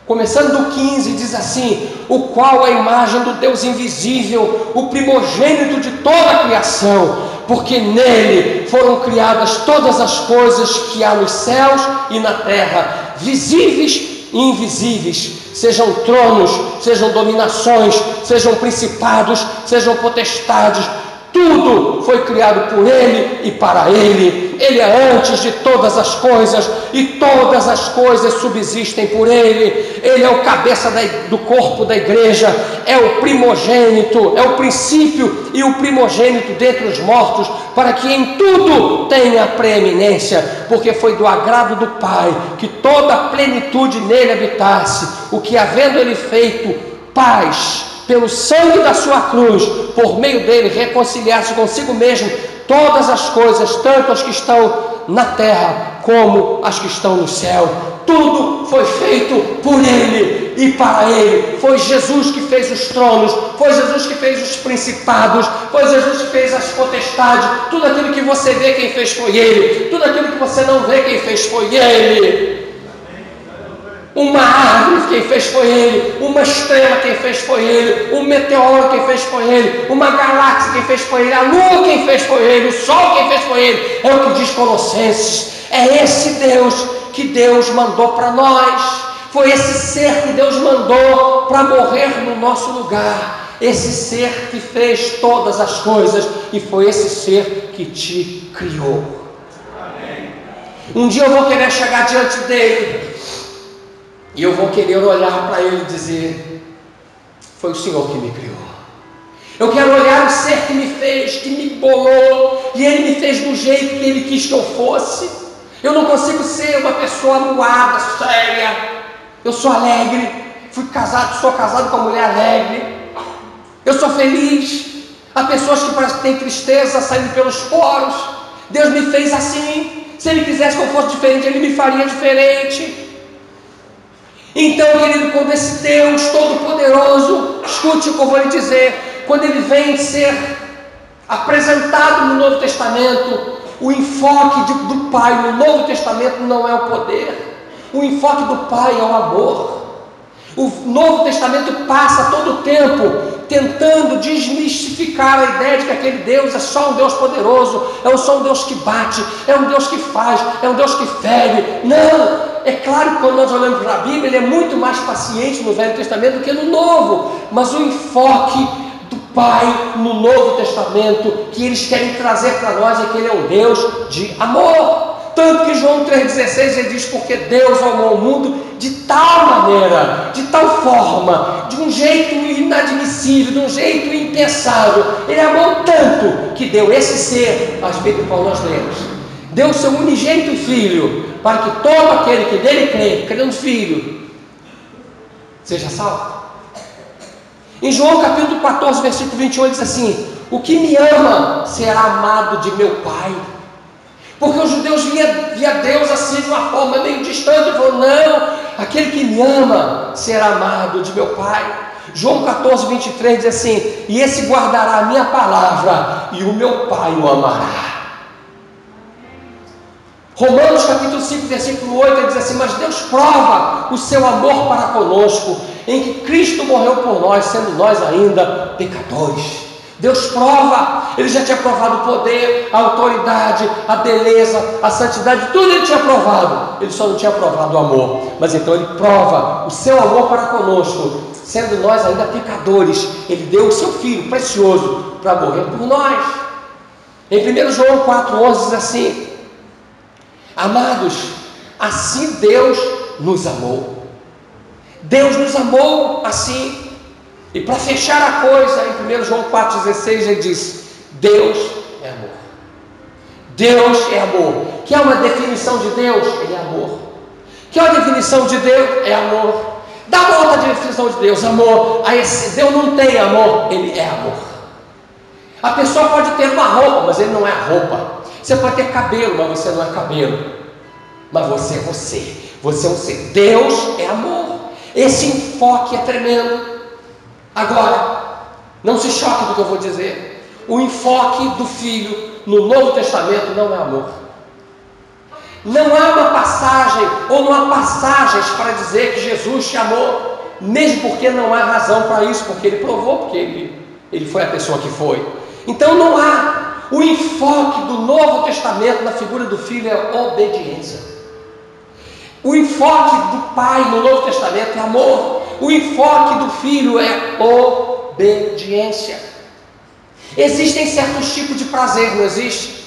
começando do 15, diz assim: o qual é a imagem do Deus invisível, o primogênito de toda a criação, porque nele foram criadas todas as coisas que há nos céus e na terra, visíveis e invisíveis, sejam tronos, sejam dominações, sejam principados, sejam potestades. Tudo foi criado por Ele e para Ele. Ele é antes de todas as coisas e todas as coisas subsistem por Ele. Ele é o cabeça do corpo da igreja, é o primogênito, é o princípio e o primogênito dentre os mortos, para que em tudo tenha preeminência, porque foi do agrado do Pai que toda a plenitude nele habitasse, o que havendo Ele feito paz pelo sangue da sua cruz, por meio dele reconciliar-se consigo mesmo todas as coisas, tanto as que estão na terra como as que estão no céu. Tudo foi feito por Ele e para Ele. Foi Jesus que fez os tronos, foi Jesus que fez os principados, foi Jesus que fez as potestades. Tudo aquilo que você vê, quem fez foi Ele. Tudo aquilo que você não vê, quem fez foi Ele. Uma árvore, quem fez foi Ele. Uma estrela, quem fez foi Ele. Um meteoro, quem fez foi Ele. Uma galáxia, quem fez foi Ele. A lua, quem fez foi Ele. O sol, quem fez foi Ele. É o que diz Colossenses. É esse Deus que Deus mandou para nós. Foi esse ser que Deus mandou para morrer no nosso lugar. Esse ser que fez todas as coisas. E foi esse ser que te criou. Um dia eu vou querer chegar diante dele e eu vou querer olhar para ele e dizer: foi o Senhor que me criou. Eu quero olhar o ser que me fez, que me bolou, e Ele me fez do jeito que Ele quis que eu fosse. Eu não consigo ser uma pessoa amuada, séria. Eu sou alegre, sou casado com uma mulher alegre. Eu sou feliz. Há pessoas que parecem que têm tristeza saindo pelos poros. Deus me fez assim. Se Ele quisesse que eu fosse diferente, Ele me faria diferente. Então, querido, quando esse Deus Todo-Poderoso, escute o que eu vou lhe dizer, quando Ele vem ser apresentado no Novo Testamento, o enfoque do Pai no Novo Testamento não é o poder, o enfoque do Pai é o amor. O Novo Testamento passa todo o tempo tentando desmistificar a ideia de que aquele Deus é só um Deus poderoso, é só um Deus que bate, é um Deus que faz, é um Deus que fere. Não! É claro que quando nós olhamos para a Bíblia, Ele é muito mais paciente no Velho Testamento do que no Novo, mas o enfoque do Pai no Novo Testamento que eles querem trazer para nós é que Ele é um Deus de amor. Tanto que João 3,16 ele diz: porque Deus amou o mundo de tal maneira, de tal forma, de um jeito inadmissível, de um jeito impensável. Ele amou tanto que deu esse ser, a respeito do qual nós lemos, deu o seu unigênito Filho, para que todo aquele que nele crê no Filho, seja salvo. Em João capítulo 14, versículo 21, ele diz assim: o que me ama será amado de meu Pai. Porque os judeus via Deus assim de uma forma meio distante, e falou: não, aquele que me ama será amado de meu Pai. João 14, 23 diz assim: e esse guardará a minha palavra, e o meu Pai o amará. Romanos capítulo 5, versículo 8, ele diz assim: mas Deus prova o seu amor para conosco, em que Cristo morreu por nós, sendo nós ainda pecadores. Deus prova. Ele já tinha provado o poder, a autoridade, a beleza, a santidade, tudo Ele tinha provado. Ele só não tinha provado o amor. Mas então Ele prova o seu amor para conosco, sendo nós ainda pecadores. Ele deu o seu Filho precioso para morrer por nós. Em 1 João 4,11 diz assim: amados, assim Deus nos amou. Deus nos amou assim. E para fechar a coisa, em 1 João 4,16 ele diz: Deus é amor. Deus é amor. Quer uma definição de Deus? Ele é amor. Quer uma definição de Deus? É amor. Dá uma outra definição de Deus: amor. Aí Deus não tem amor, Ele é amor. A pessoa pode ter uma roupa, mas Ele não é a roupa. Você pode ter cabelo, mas você não é cabelo. Mas você é você. Você é um ser. Deus é amor. Esse enfoque é tremendo. Agora, não se choque do que eu vou dizer. O enfoque do Filho no Novo Testamento não é amor. Não há uma passagem, ou não há passagens para dizer que Jesus te amou, mesmo porque não há razão para isso, porque Ele provou, porque ele foi a pessoa que foi. Então não há. O enfoque do Novo Testamento na figura do Filho é obediência. O enfoque do Pai no Novo Testamento é amor. O enfoque do Filho é obediência. Existem certos tipos de prazer, não existe?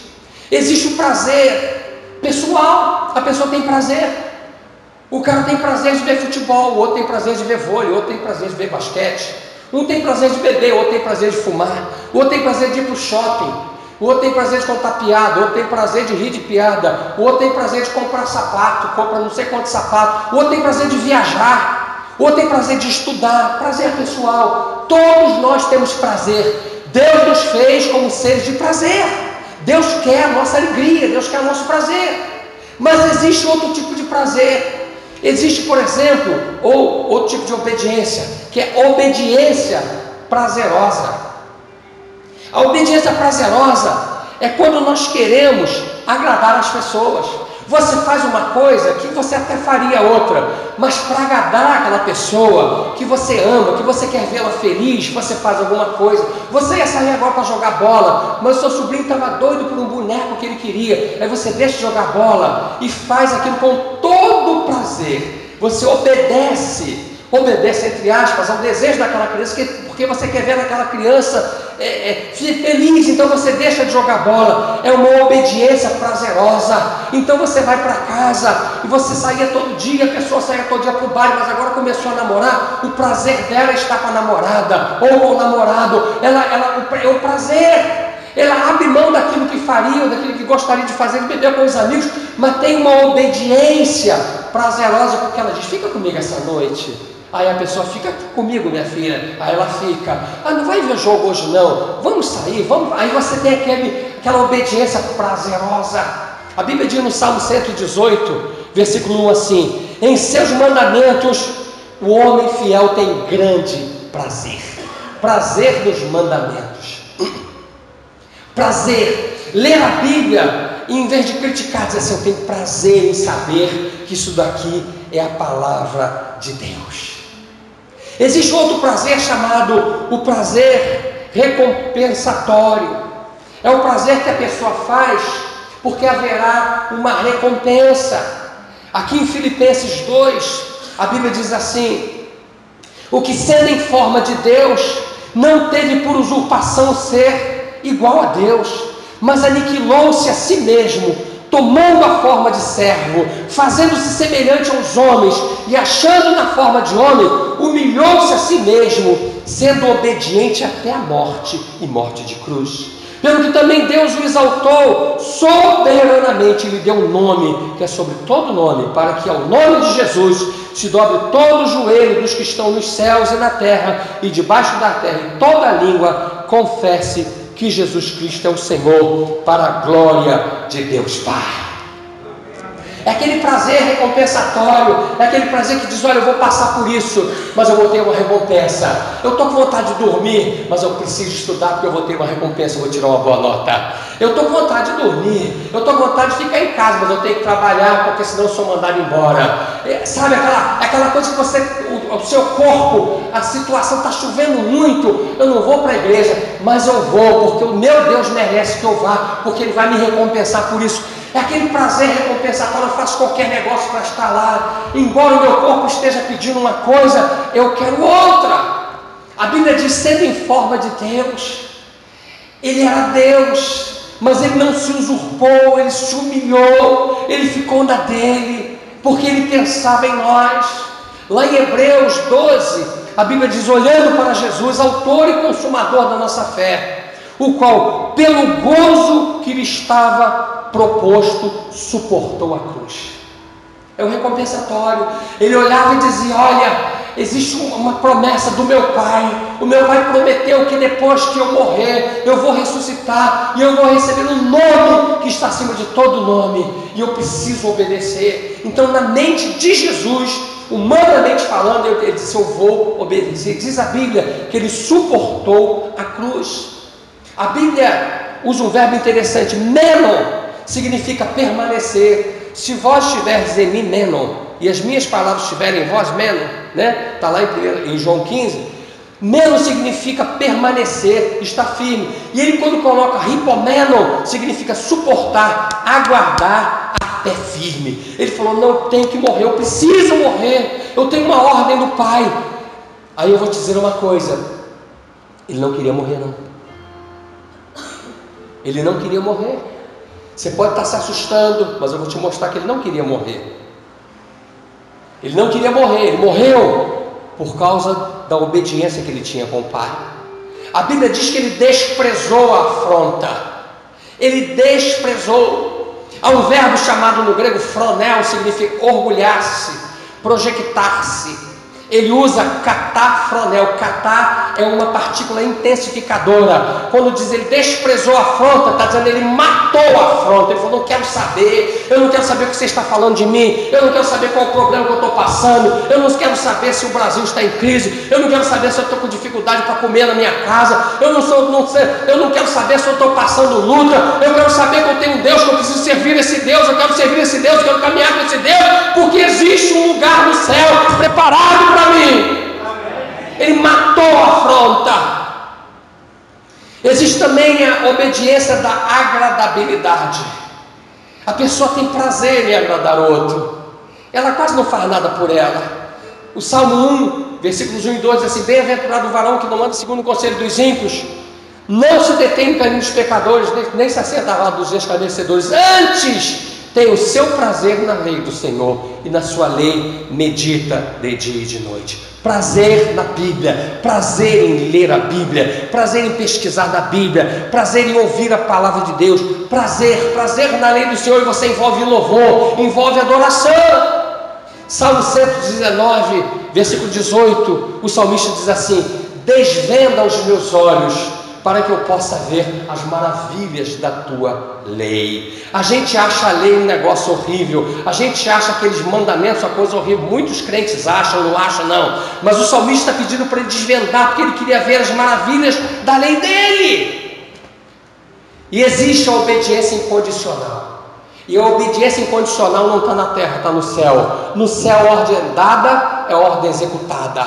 Existe o prazer pessoal, a pessoa tem prazer. O cara tem prazer de ver futebol, o outro tem prazer de ver vôlei, o outro tem prazer de ver basquete. Um tem prazer de beber, o outro tem prazer de fumar, o outro tem prazer de ir para o shopping, o outro tem prazer de contar piada, o outro tem prazer de rir de piada, o outro tem prazer de comprar sapato, compra não sei quantos sapatos, o outro tem prazer de viajar, o outro tem prazer de estudar, prazer pessoal. Todos nós temos prazer. Deus nos fez como seres de prazer. Deus quer a nossa alegria, Deus quer o nosso prazer. Mas existe outro tipo de prazer. Existe, por exemplo, outro tipo de obediência, que é obediência prazerosa. A obediência prazerosa é quando nós queremos agradar as pessoas. Você faz uma coisa que você até faria outra, mas para agradar aquela pessoa que você ama, que você quer vê-la feliz, você faz alguma coisa. Você ia sair agora para jogar bola, mas o seu sobrinho estava doido por um boneco que ele queria. Aí você deixa de jogar bola e faz aquilo com todo o prazer. Você obedece entre aspas, ao desejo daquela criança, porque você quer ver aquela criança feliz, então você deixa de jogar bola. É uma obediência prazerosa. Então você vai para casa e você saía todo dia, a pessoa saía todo dia para o baile, mas agora começou a namorar. O prazer dela é estar com a namorada ou com o namorado. É o prazer. Ela abre mão daquilo que faria, ou daquilo que gostaria de fazer, de beber com os amigos, mas tem uma obediência prazerosa, porque ela diz: fica comigo essa noite. Aí a pessoa: fica aqui comigo, minha filha. Aí ela fica: não vai ver jogo hoje não, vamos sair, vamos. Aí você tem aquela obediência prazerosa. A Bíblia diz no Salmo 118, versículo 1 assim: em seus mandamentos o homem fiel tem grande prazer nos mandamentos. Prazer, ler a Bíblia, e em vez de criticar, dizer assim: eu tenho prazer em saber que isso daqui é a palavra de Deus. Existe outro prazer chamado o prazer recompensatório. É o prazer que a pessoa faz porque haverá uma recompensa. Aqui em Filipenses 2, a Bíblia diz assim: o que sendo em forma de Deus, não teve por usurpação ser igual a Deus, mas aniquilou-se a si mesmo, tomando a forma de servo, fazendo-se semelhante aos homens, e achando na forma de homem, humilhou-se a si mesmo, sendo obediente até a morte, e morte de cruz. Pelo que também Deus o exaltou soberanamente, e lhe deu um nome que é sobre todo nome, para que ao nome de Jesus se dobre todo o joelho dos que estão nos céus e na terra e debaixo da terra, e toda língua confesse que Jesus Cristo é o Senhor, para a glória de Deus Pai. É aquele prazer recompensatório, é aquele prazer que diz: olha, eu vou passar por isso, mas eu vou ter uma recompensa. Eu estou com vontade de dormir, mas eu preciso estudar porque eu vou ter uma recompensa, eu vou tirar uma boa nota. Eu estou com vontade de dormir, eu estou com vontade de ficar em casa, mas eu tenho que trabalhar porque senão eu sou mandado embora. Sabe aquela coisa que você, o seu corpo, a situação está chovendo muito, eu não vou para a igreja, mas eu vou porque o meu Deus merece que eu vá, porque Ele vai me recompensar por isso. É aquele prazer recompensatório. Eu faço qualquer negócio para estar lá, embora o meu corpo esteja pedindo uma coisa, eu quero outra. A Bíblia diz: sendo em forma de Deus, Ele era Deus, mas Ele não se usurpou, Ele se humilhou, Ele ficou na dele, porque Ele pensava em nós. Lá em Hebreus 12, a Bíblia diz: olhando para Jesus, autor e consumador da nossa fé, o qual, pelo gozo que lhe estava proposto, suportou a cruz. É o recompensatório. Ele olhava e dizia: olha, existe uma promessa do meu Pai. O meu Pai prometeu que depois que eu morrer, eu vou ressuscitar e eu vou receber um nome que está acima de todo nome, e eu preciso obedecer. Então, na mente de Jesus, humanamente falando, ele disse: eu vou obedecer. Diz a Bíblia que ele suportou a cruz. A Bíblia usa um verbo interessante: meno, significa permanecer. Se vós estiveres em mim, meno, e as minhas palavras estiverem em vós, meno, né? Está lá em João 15. Meno significa permanecer, estar firme. E ele, quando coloca hipomeno, significa suportar, aguardar até firme. Ele falou: não, eu tenho que morrer, eu preciso morrer, eu tenho uma ordem do Pai. Aí eu vou te dizer uma coisa: ele não queria morrer não. Ele não queria morrer. Você pode estar se assustando, mas eu vou te mostrar que ele não queria morrer. Ele não queria morrer, ele morreu por causa da obediência que ele tinha com o Pai. A Bíblia diz que ele desprezou a afronta. Ele desprezou. Há um verbo chamado no grego fronel, significa orgulhar-se, projectar-se. Ele usa catafronel. Catá é uma partícula intensificadora. Quando diz ele desprezou a afronta, está dizendo ele matou a afronta. Ele falou: não quero saber, eu não quero saber o que você está falando de mim, eu não quero saber qual é o problema que eu estou passando, eu não quero saber se o Brasil está em crise, eu não quero saber se eu estou com dificuldade para comer na minha casa, eu não quero saber se eu estou passando luta, eu quero saber que eu tenho um Deus, que eu preciso servir esse Deus, eu quero servir esse Deus, eu quero caminhar com esse Deus, porque existe um lugar no céu preparado para mim. Ele matou a afronta. Existe também a obediência da agradabilidade. A pessoa tem prazer em agradar o outro, ela quase não faz nada por ela. O Salmo 1, versículos 1 e 2 diz assim: bem-aventurado o varão que não anda segundo o conselho dos ímpios, não se detém no caminho dos pecadores, nem se assenta à roda dos escarnecedores, antes tem o seu prazer na lei do Senhor, e na sua lei medita de dia e de noite. Prazer na Bíblia, prazer em ler a Bíblia, prazer em pesquisar na Bíblia, prazer em ouvir a palavra de Deus, prazer na lei do Senhor. E você envolve louvor, envolve adoração. Salmo 119, versículo 18, o salmista diz assim: desvenda os meus olhos, para que eu possa ver as maravilhas da tua lei. A gente acha a lei um negócio horrível, a gente acha aqueles mandamentos uma coisa horrível. Muitos crentes acham, não acham não, mas o salmista está pedindo para ele desvendar, porque ele queria ver as maravilhas da lei dele. E existe a obediência incondicional, e a obediência incondicional não está na terra, está no céu. No céu, ordem dada é ordem executada.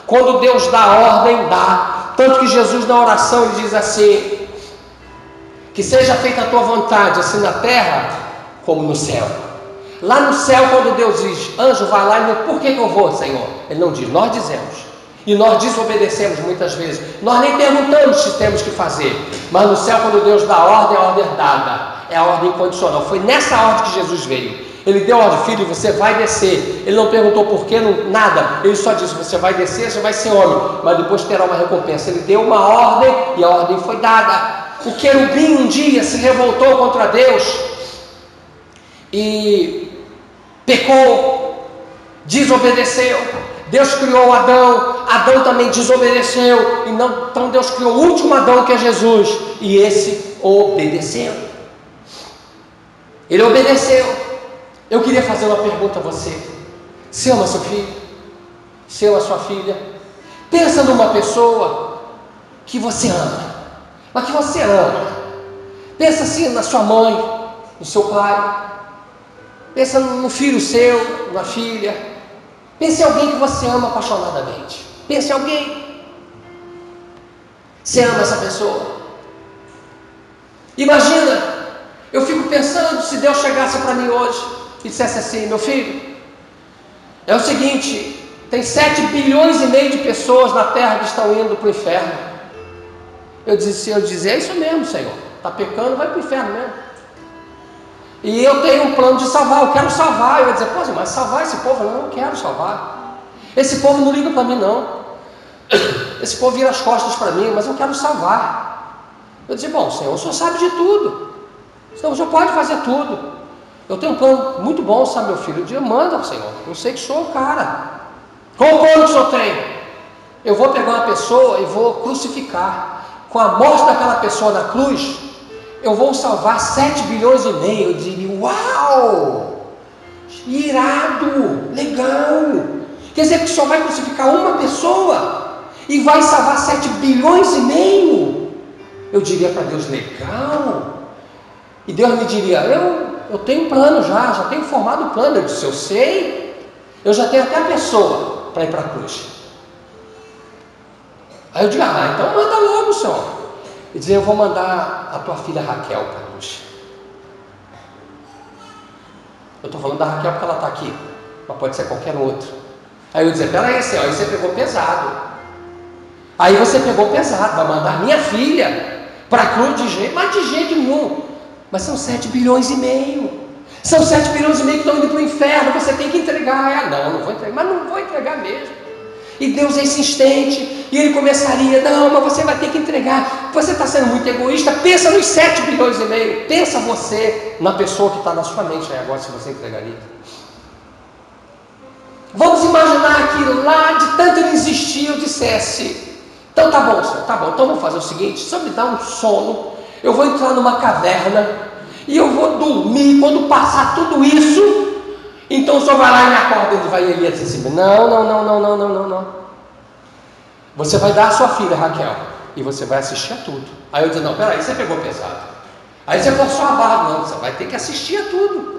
Quando Deus dá a ordem, dá. Tanto que Jesus, na oração, ele diz assim: que seja feita a tua vontade, assim na terra como no céu. Lá no céu, quando Deus diz, anjo, vai lá, ele diz: por que eu vou, Senhor? Ele não diz, nós dizemos. E nós desobedecemos muitas vezes. Nós nem perguntamos se temos que fazer. Mas no céu, quando Deus dá a ordem, é a ordem dada. É a ordem incondicional. Foi nessa ordem que Jesus veio. Ele deu a ordem: filho, você vai descer. Ele não perguntou por quê, nada. Ele só disse: você vai descer, você vai ser homem, mas depois terá uma recompensa. Ele deu uma ordem e a ordem foi dada. O querubim um dia se revoltou contra Deus e pecou, desobedeceu. Deus criou Adão, Adão também desobedeceu, então Deus criou o último Adão, que é Jesus, e esse obedeceu. Ele obedeceu. Eu queria fazer uma pergunta a você: você ama seu filho? Você ama sua filha? Pensa numa pessoa que você ama, mas que você ama. Pensa assim na sua mãe, no seu pai. Pensa no filho seu, na filha. Pense em alguém que você ama apaixonadamente. Pense em alguém. Você ama essa pessoa? Imagina, eu fico pensando, se Deus chegasse para mim hoje e dissesse assim: meu filho, é o seguinte, tem 7,5 bilhões de pessoas na terra que estão indo para o inferno. Eu dizia: é isso mesmo, Senhor, está pecando, vai para o inferno mesmo. E eu tenho um plano de salvar, eu quero salvar. Eu ia dizer: pô, mas salvar esse povo? Não, eu quero salvar. Esse povo não liga para mim não, esse povo vira as costas para mim, mas eu quero salvar. Eu dizia: bom, Senhor, o Senhor sabe de tudo, o Senhor pode fazer tudo. Eu tenho um plano muito bom, sabe, meu filho? Eu dizia: manda, Senhor, eu sei que sou o cara. Qual o plano que o Senhor tem? Eu vou pegar uma pessoa e vou crucificar. Com a morte daquela pessoa na cruz, eu vou salvar 7,5 bilhões. Eu diria: uau, irado, legal. Quer dizer que o Senhor vai crucificar uma pessoa e vai salvar 7,5 bilhões? Eu diria para Deus: legal. E Deus me diria: eu tenho um plano, já tenho formado o plano. Eu disse: eu sei, eu já tenho até a pessoa para ir para a cruz. Aí eu digo: então manda logo, Senhor. E dizer: eu vou mandar a tua filha Raquel para a cruz. Eu estou falando da Raquel porque ela está aqui, mas pode ser qualquer outro. Aí eu dizer: peraí, Senhor, aí você pegou pesado. Aí você pegou pesado, vai mandar minha filha. Para a cruz de jeito, mas de jeito nenhum. Mas são 7 bilhões e meio. São 7 bilhões e meio que estão indo para o inferno. Você tem que entregar. Não vou entregar. Mas não vou entregar mesmo. E Deus é insistente. E ele começaria: não, mas você vai ter que entregar. Você está sendo muito egoísta. Pensa nos 7 bilhões e meio. Pensa você na pessoa que está na sua mente aí agora, se você entregaria. Vamos imaginar que lá, de tanto ele insistir, eu dissesse: então tá bom, senhor, tá bom. Então vamos fazer o seguinte: se eu me dar um sono, eu vou entrar numa caverna e eu vou dormir. Quando passar tudo isso, então o senhor vai lá e me acorda. Ele vai, Elias, dizer assim: não. Você vai dar a sua filha, Raquel, e você vai assistir a tudo. Aí eu disse: não, peraí, você pegou pesado. Aí você forçou a barra. Não, você vai ter que assistir a tudo.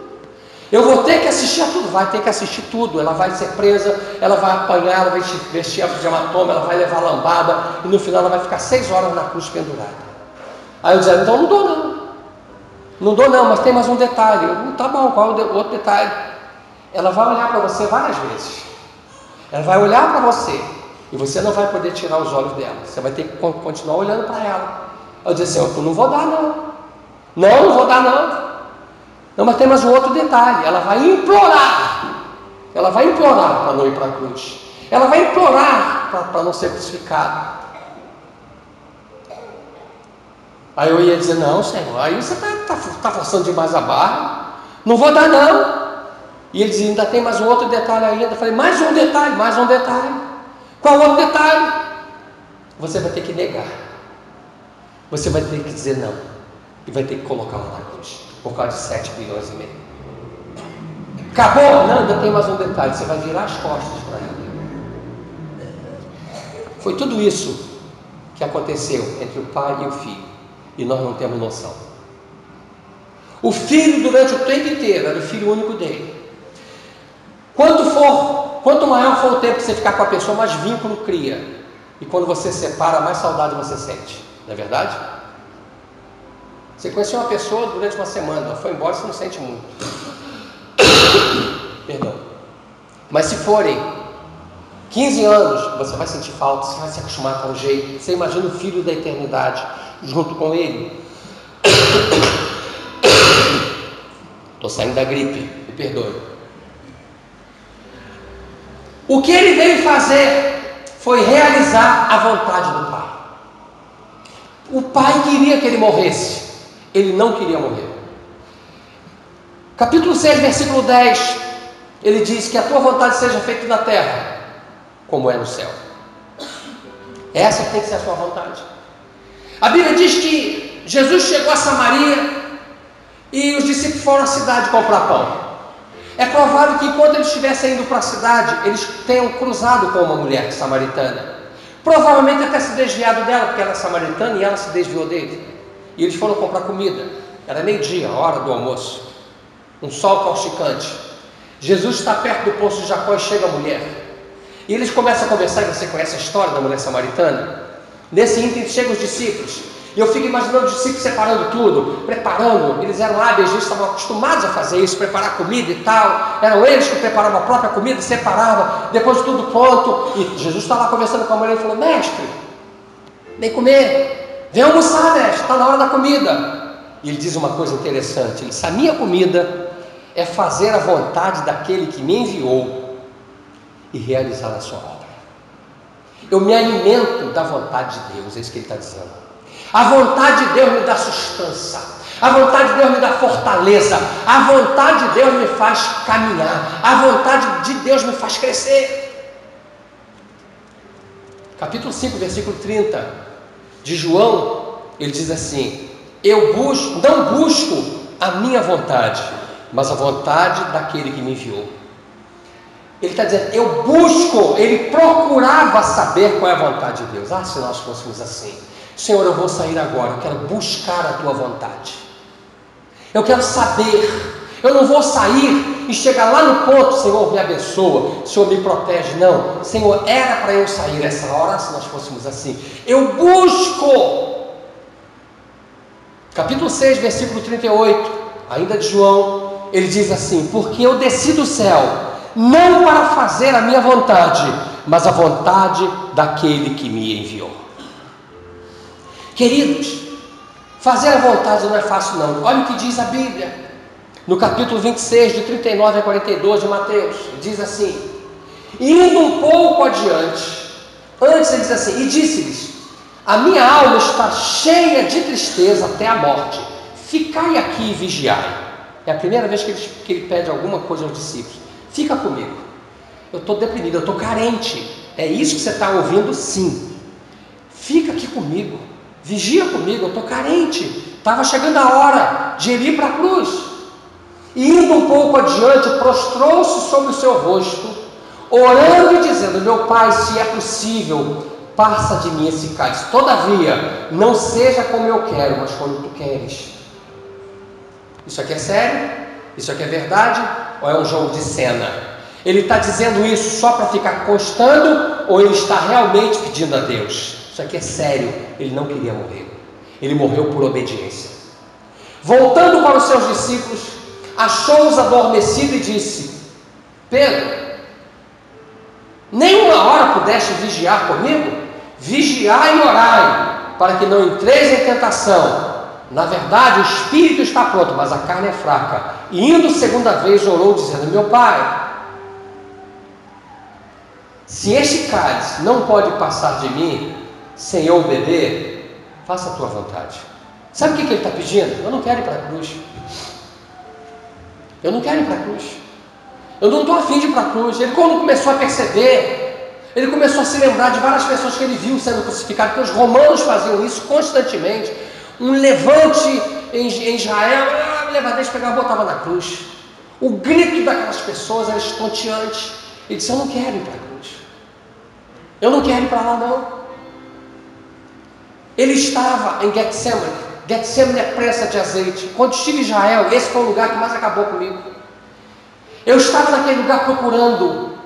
Eu vou ter que assistir a tudo. Vai ter que assistir tudo. Ela vai ser presa, ela vai apanhar, ela vai vestir de hematoma, ela vai levar lambada, e no final ela vai ficar 6 horas na cruz pendurada. Aí eu disse: então não dou não. Não dou não, mas tem mais um detalhe. Tá bom, qual é o outro detalhe? Ela vai olhar para você várias vezes. Ela vai olhar para você e você não vai poder tirar os olhos dela. Você vai ter que continuar olhando para ela. Eu disse assim: eu não vou dar não. Não vou dar não. Não, mas tem mais um outro detalhe. Ela vai implorar. Ela vai implorar para não ir para a cruz. Ela vai implorar para não ser crucificado. Aí eu ia dizer: não, Senhor, aí você está forçando demais a barra. Não vou dar não. E ele dizia: ainda tem mais um outro detalhe ainda. Eu falei: mais um detalhe. Qual outro detalhe? Você vai ter que negar. Você vai ter que dizer não. E vai ter que colocá-la na cruz. Por causa de 7 bilhões e meio. Acabou? Não, ainda tem mais um detalhe. Você vai virar as costas para ele. Foi tudo isso que aconteceu entre o pai e o filho. E nós não temos noção. O filho, durante o tempo inteiro, era o filho único dele. Quanto maior for o tempo que você ficar com a pessoa, mais vínculo cria. E quando você separa, mais saudade você sente. Não é verdade? Você conheceu uma pessoa durante uma semana, ela foi embora, você não sente muito. Perdão. Mas se forem 15 anos, você vai sentir falta, você vai se acostumar com o jeito. Você imagina o filho da eternidade junto com ele. Estou saindo da gripe, me perdoe. O que ele veio fazer foi realizar a vontade do pai. O pai queria que ele morresse. Ele não queria morrer. Capítulo 6, versículo 10, ele diz: que a tua vontade seja feita na terra, como é no céu. Essa tem que ser a sua vontade. A Bíblia diz que Jesus chegou a Samaria e os discípulos foram à cidade comprar pão. É provável que enquanto eles estivessem indo para a cidade, eles tenham cruzado com uma mulher samaritana. Provavelmente até se desviado dela, porque ela é samaritana e ela se desviou dele. E eles foram comprar comida. Era meio-dia, a hora do almoço. Um sol causticante. Jesus está perto do poço de Jacó e chega a mulher. E eles começam a conversar, e você conhece a história da mulher samaritana? Nesse ínterim chegam os discípulos. E eu fico imaginando os discípulos separando tudo, preparando. Eles eram hábeis, eles estavam acostumados a fazer isso, preparar comida e tal. Eram eles que preparavam a própria comida, separavam, depois de tudo pronto. E Jesus está lá conversando com a mulher e falou: mestre, vem comer, vem almoçar, mestre, está na hora da comida. E ele diz uma coisa interessante: ele disse: a minha comida é fazer a vontade daquele que me enviou e realizar a sua obra. Eu me alimento da vontade de Deus, é isso que ele está dizendo. A vontade de Deus me dá sustância, a vontade de Deus me dá fortaleza, a vontade de Deus me faz caminhar, a vontade de Deus me faz crescer. Capítulo 5, versículo 30 de João, ele diz assim: eu não busco a minha vontade, mas a vontade daquele que me enviou. Ele está dizendo, eu busco, ele procurava saber qual é a vontade de Deus. Se nós fôssemos assim: Senhor, eu vou sair agora, eu quero buscar a tua vontade, eu quero saber, eu não vou sair e chegar lá no ponto: Senhor, me abençoa, Senhor, me protege. Não, Senhor, era para eu sair essa hora. Se nós fôssemos assim, eu busco. Capítulo 6, versículo 38, ainda de João, ele diz assim: porque eu desci do céu, não para fazer a minha vontade, mas a vontade daquele que me enviou. Queridos, Fazer a vontade não é fácil não. Olha o que diz a Bíblia. No capítulo 26, de 39 a 42 de Mateus, diz assim: indo um pouco adiante, antes ele diz assim, e disse-lhes: a minha alma está cheia de tristeza até a morte, ficai aqui e vigiai. É a primeira vez que ele pede alguma coisa aos discípulos: fica comigo, eu estou deprimido, eu estou carente. É isso que você está ouvindo? Sim. Fica aqui comigo, vigia comigo, eu estou carente. Estava chegando a hora de ele ir para a cruz. E indo um pouco adiante, prostrou-se sobre o seu rosto, orando e dizendo: meu Pai, se é possível, passa de mim esse cálice. Todavia, não seja como eu quero, mas como tu queres. Isso aqui é sério? Isso aqui é verdade? Ou é um jogo de cena? Ele está dizendo isso só para ficar constando, ou ele está realmente pedindo a Deus? Isso aqui é sério. Ele não queria morrer. Ele morreu por obediência. Voltando para os seus discípulos, achou-os adormecidos e disse: Pedro, nem uma hora pudeste vigiar comigo? Vigiai e orai, para que não entreis em tentação. Na verdade, o espírito está pronto, mas a carne é fraca. E indo segunda vez, orou, dizendo: meu Pai, se este cálice não pode passar de mim sem eu beber, faça a tua vontade. Sabe o que ele está pedindo? Eu não quero ir para a cruz. Eu não quero ir para a cruz. Eu não estou afim de ir para a cruz. Ele, quando começou a perceber, ele começou a se lembrar de várias pessoas que ele viu sendo crucificadas, porque os romanos faziam isso constantemente. Um levante em Israel, levantava, pegava e botava na cruz. O grito daquelas pessoas era estonteante. Ele disse: eu não quero ir para a cruz. Eu não quero ir para lá não. Ele estava em Getsemane. Getsemane é pressa de azeite. Quando estive em Israel, esse foi o lugar que mais acabou comigo. Eu estava naquele lugar procurando,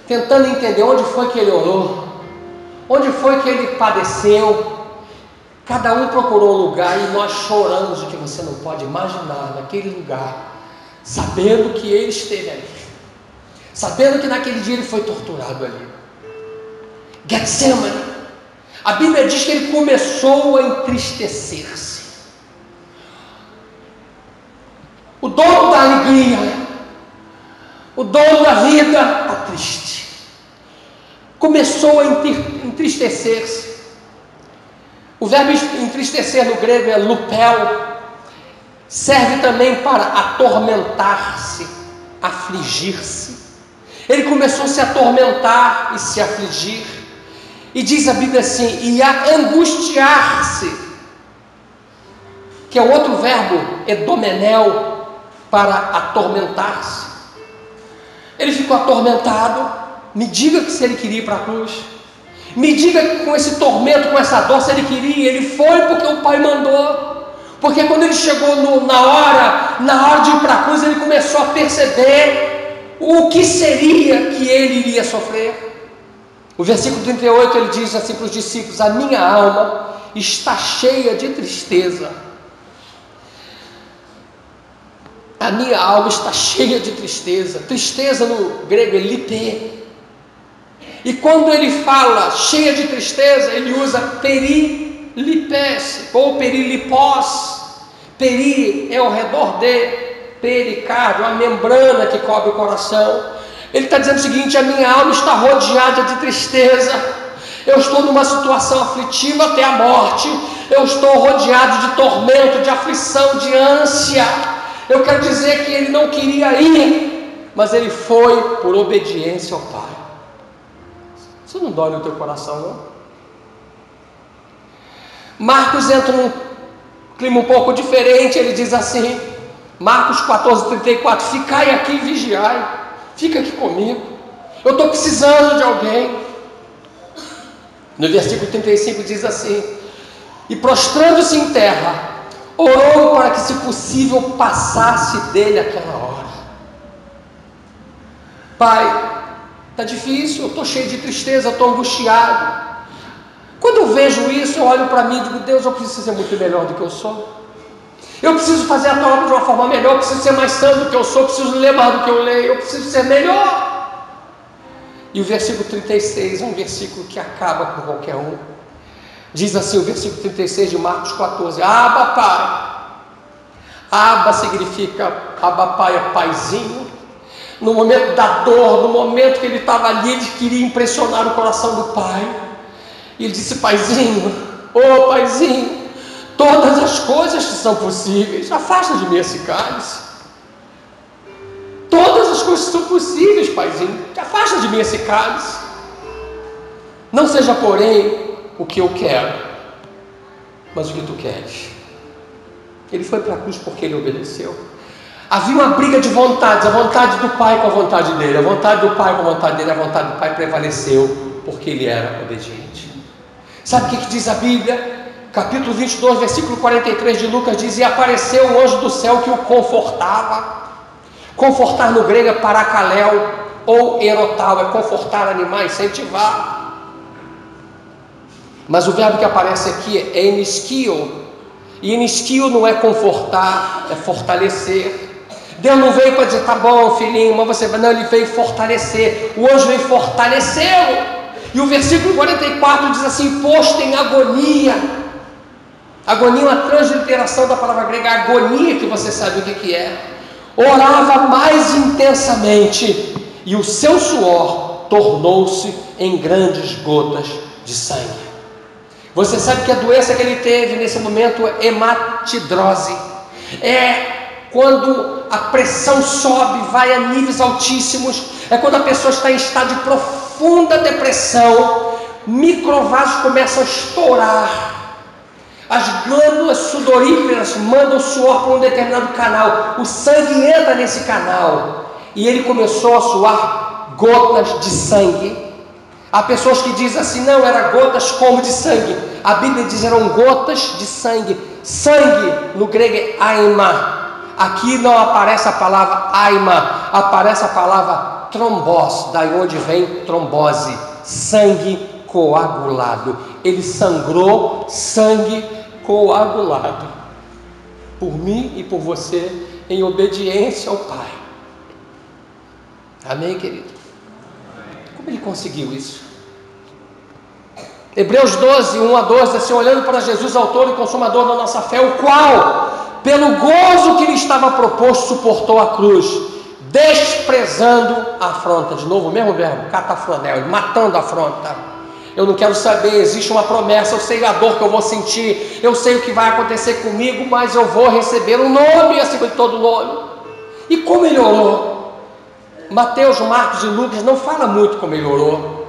tentando entender onde foi que ele orou, onde foi que ele padeceu. Cada um procurou um lugar e nós choramos o que você não pode imaginar naquele lugar, sabendo que ele esteve ali, sabendo que naquele dia ele foi torturado ali. Getsemane. A Bíblia diz que ele começou a entristecer-se. O dono da alegria, o dono da vida, está triste. Começou a entristecer-se. O verbo entristecer no grego é lupel. Serve também para atormentar-se, afligir-se. Ele começou a se atormentar e se afligir. E diz a Bíblia assim: e a angustiar-se, que é outro verbo, edomenel, para atormentar-se. Ele ficou atormentado. Me diga que se ele queria ir para a cruz. Me diga que com esse tormento, com essa dor, se ele queria. Ele foi porque o Pai mandou. Porque quando ele chegou na hora de ir para a cruz, ele começou a perceber o que seria que ele iria sofrer. O versículo 38, ele diz assim para os discípulos: a minha alma está cheia de tristeza. A minha alma está cheia de tristeza. Tristeza no grego é lipê. E quando ele fala cheia de tristeza, ele usa perilipés ou perilipós. Peri é ao redor de pericárdio, a membrana que cobre o coração. Ele está dizendo o seguinte: a minha alma está rodeada de tristeza. Eu estou numa situação aflitiva até a morte. Eu estou rodeado de tormento, de aflição, de ânsia. Eu quero dizer que ele não queria ir, mas ele foi por obediência ao Pai. Isso não dói no teu coração, não? Marcos entra num clima um pouco diferente. Ele diz assim, Marcos 14:34: ficai aqui e vigiai. Fica aqui comigo. Eu estou precisando de alguém. No versículo 35 diz assim: e prostrando-se em terra, orou para que, se possível, passasse dele aquela hora. Pai, está difícil, eu estou cheio de tristeza, eu estou angustiado. Quando eu vejo isso, eu olho para mim e digo: Deus, eu preciso ser muito melhor do que eu sou. Eu preciso fazer a tua obra de uma forma melhor. Eu preciso ser mais santo do que eu sou. Eu preciso ler mais do que eu leio. Eu preciso ser melhor. E o versículo 36 é um versículo que acaba com qualquer um. Diz assim o versículo 36 de Marcos 14: Abba, Pai. Abba significa, Abba, Pai é paizinho. No momento da dor, no momento que ele estava ali, ele queria impressionar o coração do pai. E ele disse: paizinho, ô paizinho, todas as coisas que são possíveis, afasta de mim esse cálice. Todas as coisas que são possíveis, paizinho, afasta de mim esse cálice. Não seja, porém, o que eu quero, mas o que tu queres. Ele foi para a cruz porque ele obedeceu. Havia uma briga de vontades, a vontade do pai com a vontade dele, a vontade do pai com a vontade dele, a vontade do pai prevaleceu, porque ele era obediente. Sabe o que diz a Bíblia? Capítulo 22, versículo 43 de Lucas diz: e apareceu o anjo do céu que o confortava. Confortar no grego é paracaléu ou erotal, é confortar animais, incentivar. Mas o verbo que aparece aqui é eniskio, e eniskio não é confortar, é fortalecer. Deus não veio para dizer: tá bom, filhinho, mas você vai. Não, ele veio fortalecer. O anjo veio fortalecê-lo. E o versículo 44 diz assim: posto em agonia. Agonia é uma transliteração da palavra grega agonia, que você sabe o que é. Orava mais intensamente, e o seu suor tornou-se em grandes gotas de sangue. Você sabe que a doença que ele teve nesse momento é hematidrose. É quando a pressão sobe, vai a níveis altíssimos. É quando a pessoa está em estado de profunda depressão. Microvasos começam a estourar. As glândulas sudoríferas mandam suor para um determinado canal. O sangue entra nesse canal. E ele começou a suar gotas de sangue. Há pessoas que dizem assim: não, era gotas como de sangue. A Bíblia diz: eram gotas de sangue. Sangue no grego é aima. Aqui não aparece a palavra aima, aparece a palavra trombose, daí onde vem trombose, sangue coagulado. Ele sangrou sangue coagulado por mim e por você, em obediência ao Pai. Amém, querido? Como ele conseguiu isso? Hebreus 12, 1 a 12, assim: olhando para Jesus, autor e consumador da nossa fé, o qual, pelo gozo que lhe estava proposto, suportou a cruz, desprezando a afronta. De novo o mesmo verbo, catafronel, matando a afronta. Eu não quero saber, existe uma promessa, eu sei a dor que eu vou sentir, eu sei o que vai acontecer comigo, mas eu vou receber um nome acima de todo nome. E como ele orou? Mateus, Marcos e Lucas não fala muito como ele orou,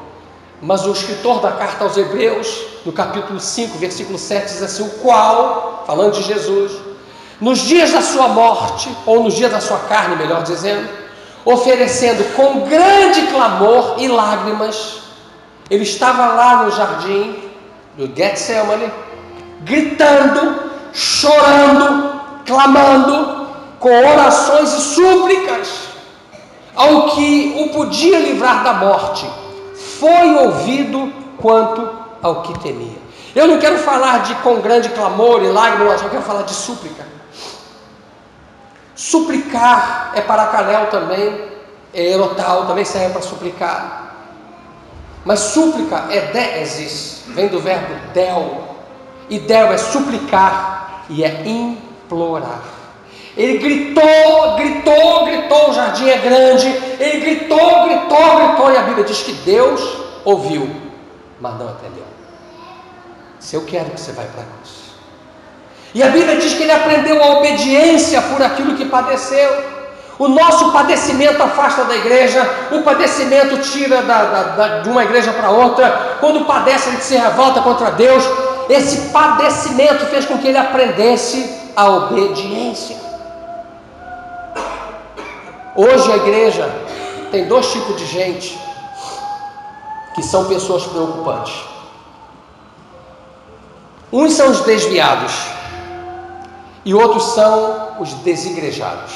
mas o escritor da carta aos Hebreus, no capítulo 5, versículo 7, diz assim: o qual, falando de Jesus, nos dias da sua morte, ou nos dias da sua carne, melhor dizendo, oferecendo com grande clamor e lágrimas, ele estava lá no jardim do Getsemane, gritando, chorando, clamando, com orações e súplicas ao que o podia livrar da morte. Foi ouvido quanto ao que temia. Eu não quero falar de com grande clamor e lágrimas, eu quero falar de súplica. Suplicar é paracaléu também, é erotal, também serve para suplicar. Mas súplica é déesis, vem do verbo del, e del é suplicar e é implorar. Ele gritou, gritou, gritou, o jardim é grande, ele gritou, gritou, gritou, e a Bíblia diz que Deus ouviu, mas não atendeu. Se eu quero que você vá para a cruz. E a Bíblia diz que ele aprendeu a obediência por aquilo que padeceu. O nosso padecimento afasta da igreja, o padecimento tira de uma igreja para outra. Quando padece, a gente se revolta contra Deus. Esse padecimento fez com que ele aprendesse a obediência. Hoje a igreja tem dois tipos de gente que são pessoas preocupantes. Uns são os desviados e outros são os desigrejados.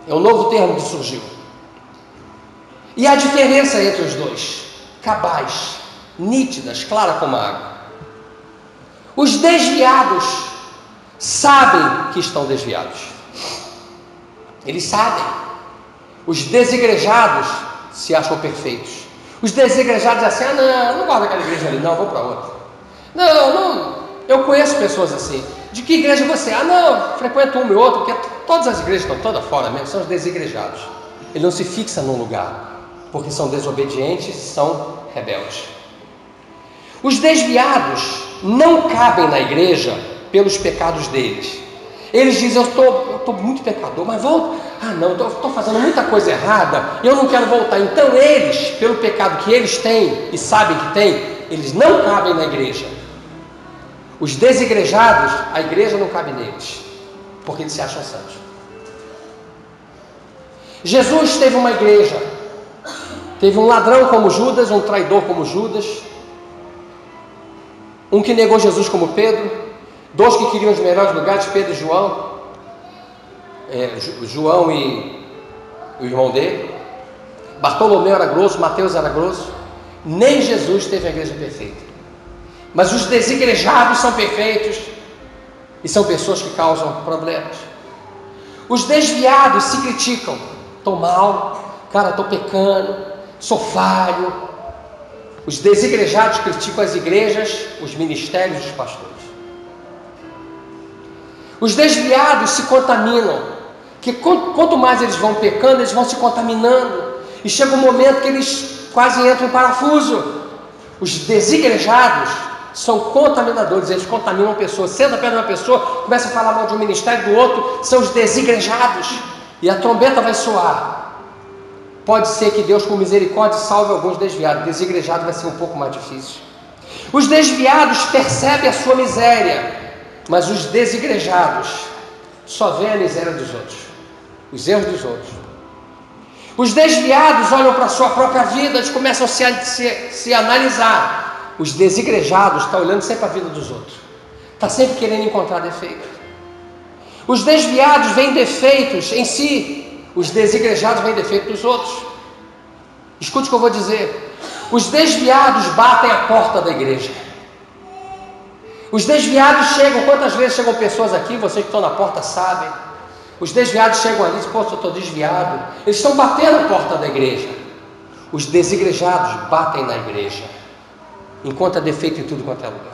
É um novo termo que surgiu. E há diferença entre os dois, cabais, nítidas, clara como a água. Os desviados sabem que estão desviados. Eles sabem. Os desigrejados se acham perfeitos. Os desigrejados dizem assim: não, não gosto daquela igreja ali, não, vou para outra. Não, eu conheço pessoas assim. De que igreja você é? Não, frequento uma e outra, porque todas as igrejas estão todas fora mesmo, são os desigrejados. Ele não se fixa num lugar, porque são desobedientes, são rebeldes. Os desviados não cabem na igreja pelos pecados deles. Eles dizem: eu estou muito pecador, mas volto. Não, eu estou fazendo muita coisa errada, eu não quero voltar. Então eles, pelo pecado que eles têm e sabem que têm, eles não cabem na igreja. Os desigrejados, a igreja não cabe neles, porque eles se acham santos. Jesus teve uma igreja, teve um ladrão como Judas, um traidor como Judas, um que negou Jesus como Pedro, dois que queriam os melhores lugares, Pedro e João, João e o irmão dele. Bartolomeu era grosso, Mateus era grosso. Nem Jesus teve a igreja perfeita, mas os desigrejados são perfeitos e são pessoas que causam problemas. Os desviados se criticam: estou mal, cara, estou pecando, sou falho. Os desigrejados criticam as igrejas, os ministérios dos pastores. Os desviados se contaminam, que quanto mais eles vão pecando, eles vão se contaminando, e chega um momento que eles quase entram em parafuso. Os desigrejados são contaminadores, eles contaminam pessoas. Senta perto de uma pessoa, começa a falar mal de um ministério do outro, são os desigrejados, e a trombeta vai soar. Pode ser que Deus, com misericórdia, salve alguns desviados. Desigrejado vai ser um pouco mais difícil. Os desviados percebem a sua miséria, mas os desigrejados só veem a miséria dos outros, os erros dos outros. Os desviados olham para a sua própria vida, eles começam a se analisar. Os desigrejados estão olhando sempre a vida dos outros, está sempre querendo encontrar defeito. Os desviados veem defeitos em si, os desigrejados veem defeito dos outros. Escute o que eu vou dizer: os desviados batem a porta da igreja. Os desviados chegam, quantas vezes chegam pessoas aqui, vocês que estão na porta sabem. Os desviados chegam ali e dizem: pô, eu estou desviado. Eles estão batendo a porta da igreja. Os desigrejados batem na igreja, encontram defeito em tudo quanto é lugar.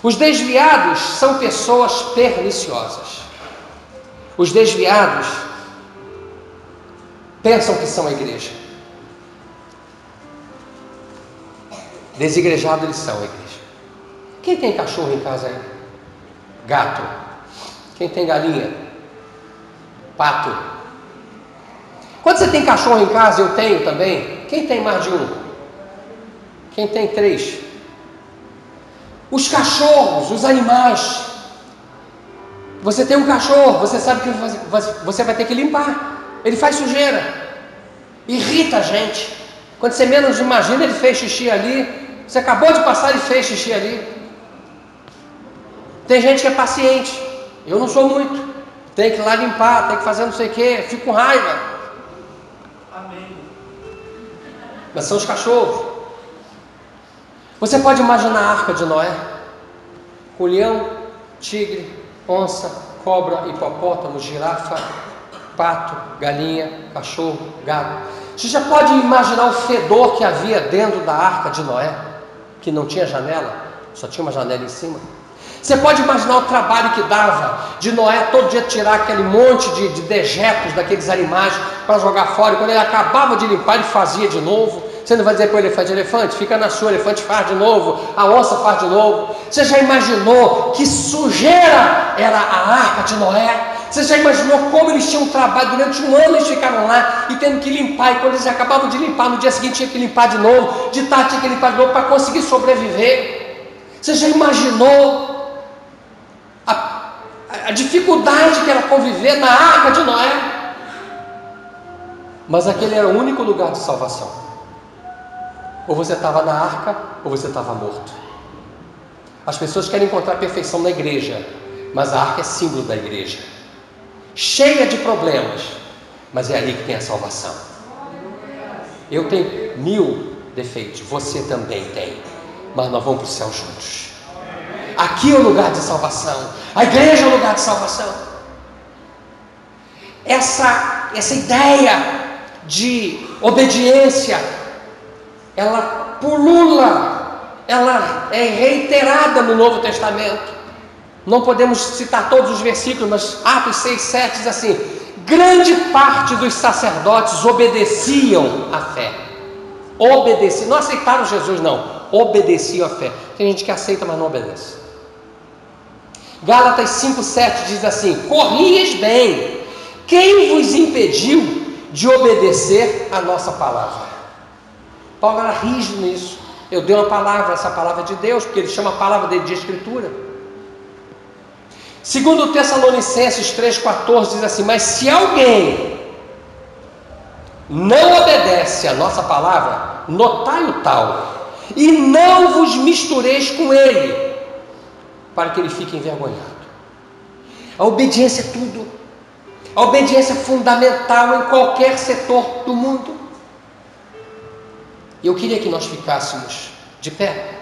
Os desviados são pessoas perniciosas. Os desviados pensam que são a igreja. Desigrejados eles são a igreja. Quem tem cachorro em casa aí? Gato. Quem tem galinha? Pato. Quando você tem cachorro em casa, eu tenho também. Quem tem mais de um? Quem tem 3? Os cachorros, os animais. Você tem um cachorro, você sabe que você vai ter que limpar. Ele faz sujeira, irrita a gente. Quando você menos imagina, ele fez xixi ali. Você acabou de passar, ele fez xixi ali. Tem gente que é paciente, eu não sou muito. Tem que ir lá limpar, tem que fazer não sei o que, fico com raiva. Amém. Mas são os cachorros. Você pode imaginar a arca de Noé, com leão, tigre, onça, cobra, hipopótamo, girafa, pato, galinha, cachorro, gado. Você já pode imaginar o fedor que havia dentro da arca de Noé, que não tinha janela, só tinha uma janela em cima. Você pode imaginar o trabalho que dava de Noé todo dia tirar aquele monte de dejetos daqueles animais para jogar fora, e quando ele acabava de limpar, ele fazia de novo. Você não vai dizer para o elefante, fica na sua, o elefante faz de novo, a onça faz de novo. Você já imaginou que sujeira era a arca de Noé? Você já imaginou como eles tinham trabalho? Durante um ano eles ficaram lá e tendo que limpar, e quando eles acabavam de limpar, no dia seguinte tinha que limpar de novo, de tarde tinha que limpar de novo para conseguir sobreviver. Você já imaginou a dificuldade que era conviver na arca de Noé? Mas aquele era o único lugar de salvação. Ou você estava na arca, ou você estava morto. As pessoas querem encontrar perfeição na igreja, mas a arca é símbolo da igreja, cheia de problemas, mas é ali que tem a salvação. Eu tenho 1000 defeitos, você também tem, mas nós vamos para o céu juntos. Aqui é o lugar de salvação, a igreja é o lugar de salvação. Essa ideia de obediência ela pulula, ela é reiterada no Novo Testamento. Não podemos citar todos os versículos, mas Atos 6, 7 diz assim: grande parte dos sacerdotes obedeciam à fé. Obedeciam, não aceitaram Jesus não, obedeciam à fé. Tem gente que aceita, mas não obedece. Gálatas 5, 7 diz assim: corrieis bem, quem vos impediu de obedecer a nossa palavra? Paulo era rígido nisso. Eu dei uma palavra, essa palavra de Deus, porque ele chama a palavra dele de Escritura. Segundo Tessalonicenses 3,14 diz assim: mas se alguém não obedece a nossa palavra, notai o tal, e não vos mistureis com ele, para que ele fique envergonhado. A obediência é tudo. A obediência é fundamental em qualquer setor do mundo. Eu queria que nós ficássemos de pé.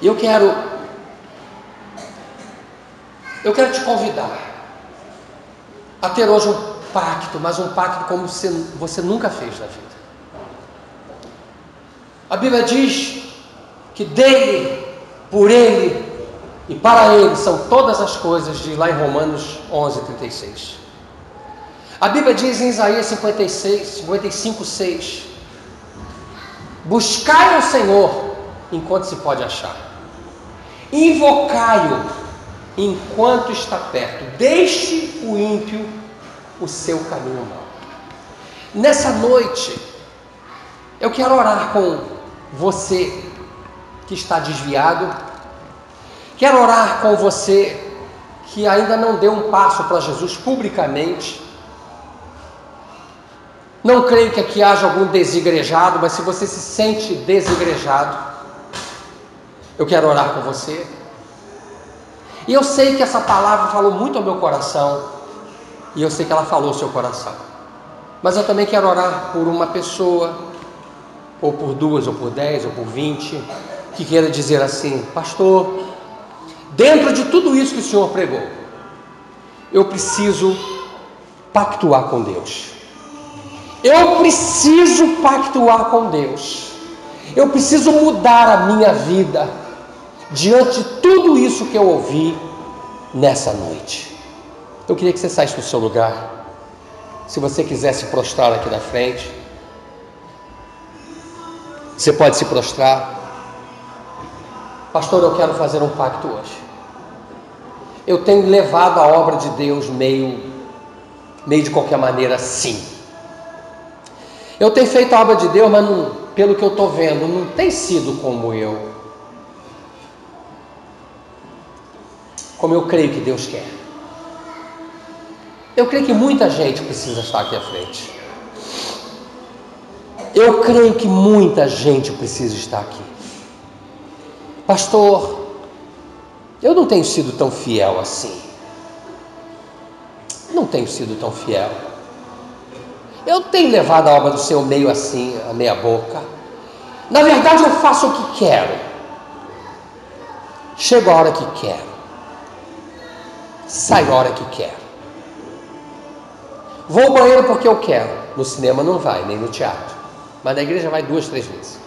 Eu quero te convidar a ter hoje um pacto, mas um pacto como você nunca fez na vida. A Bíblia diz que dele, por ele e para ele são todas as coisas, diz lá em Romanos 11, 36. A Bíblia diz em Isaías 55, 6: buscai ao Senhor enquanto se pode achar, invocai-o enquanto está perto, deixe o ímpio o seu caminho mau. Nessa noite, eu quero orar com você que está desviado, quero orar com você que ainda não deu um passo para Jesus publicamente. Não creio que aqui haja algum desigrejado, mas se você se sente desigrejado, eu quero orar com você. E eu sei que essa palavra falou muito ao meu coração, e eu sei que ela falou ao seu coração, mas eu também quero orar por uma pessoa, ou por 2, ou por 10, ou por 20, que queira dizer assim: pastor, dentro de tudo isso que o senhor pregou, eu preciso pactuar com Deus. Eu preciso pactuar com Deus. Eu preciso mudar a minha vida diante de tudo isso que eu ouvi nessa noite. Eu queria que você saísse do seu lugar. Se você quiser se prostrar aqui na frente, você pode se prostrar. Pastor, eu quero fazer um pacto hoje. Eu tenho levado a obra de Deus meio de qualquer maneira, sim. Eu tenho feito a obra de Deus, mas não, pelo que eu estou vendo, não tem sido como eu creio que Deus quer. Eu creio que muita gente precisa estar aqui à frente. Eu creio que muita gente precisa estar aqui. Pastor, eu não tenho sido tão fiel assim. Não tenho sido tão fiel. Eu tenho levado a obra do Senhor meio assim, a meia boca. Na verdade, eu faço o que quero. Chego a hora que quero. Saio a hora que quero. Vou ao banheiro porque eu quero. No cinema não vai, nem no teatro. Mas na igreja vai 2, 3 vezes.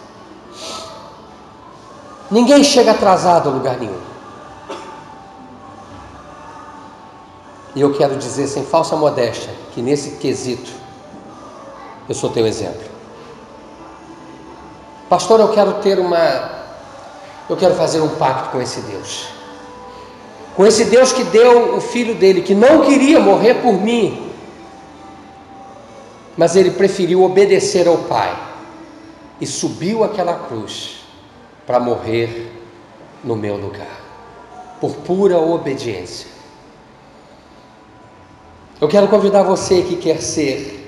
Ninguém chega atrasado a lugar nenhum. E eu quero dizer sem falsa modéstia que nesse quesito eu sou teu exemplo. Pastor, eu quero fazer um pacto com esse Deus. Com esse Deus que deu o filho dele, que não queria morrer por mim, mas ele preferiu obedecer ao Pai e subiu aquela cruz para morrer no meu lugar, por pura obediência. Eu quero convidar você que quer ser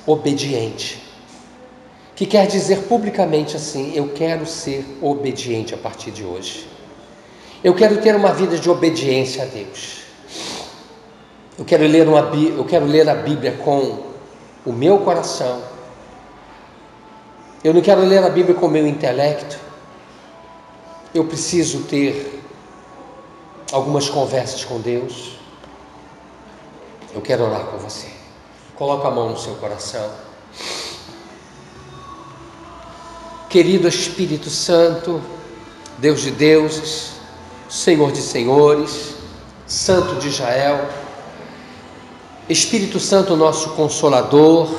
obediente, que quer dizer publicamente assim: eu quero ser obediente a partir de hoje. Eu quero ter uma vida de obediência a Deus. Eu quero ler a Bíblia com o meu coração. Eu não quero ler a Bíblia com o meu intelecto. Eu preciso ter algumas conversas com Deus. Eu quero orar com você. Coloca a mão no seu coração. Querido Espírito Santo, Deus de deuses, Senhor de senhores, Santo de Israel, Espírito Santo, nosso Consolador,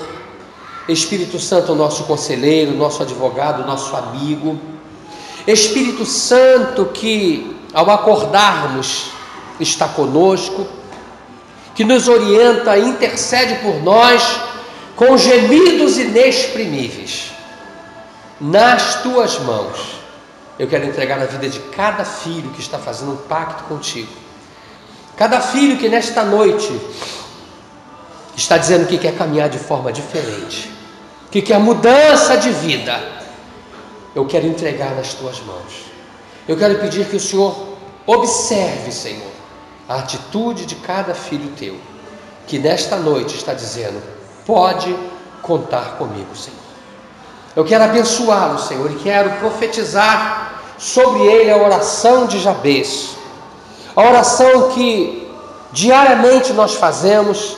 Espírito Santo, nosso conselheiro, nosso advogado, nosso amigo, Espírito Santo que, ao acordarmos, está conosco, que nos orienta e intercede por nós com gemidos inexprimíveis. Nas tuas mãos, eu quero entregar a vida de cada filho que está fazendo um pacto contigo, cada filho que nesta noite está dizendo que quer caminhar de forma diferente, que quer mudança de vida. Eu quero entregar nas tuas mãos. Eu quero pedir que o Senhor observe, Senhor, a atitude de cada filho teu, que nesta noite está dizendo: pode contar comigo, Senhor. Eu quero abençoá-lo, Senhor, e quero profetizar sobre ele a oração de Jabez, a oração que diariamente nós fazemos,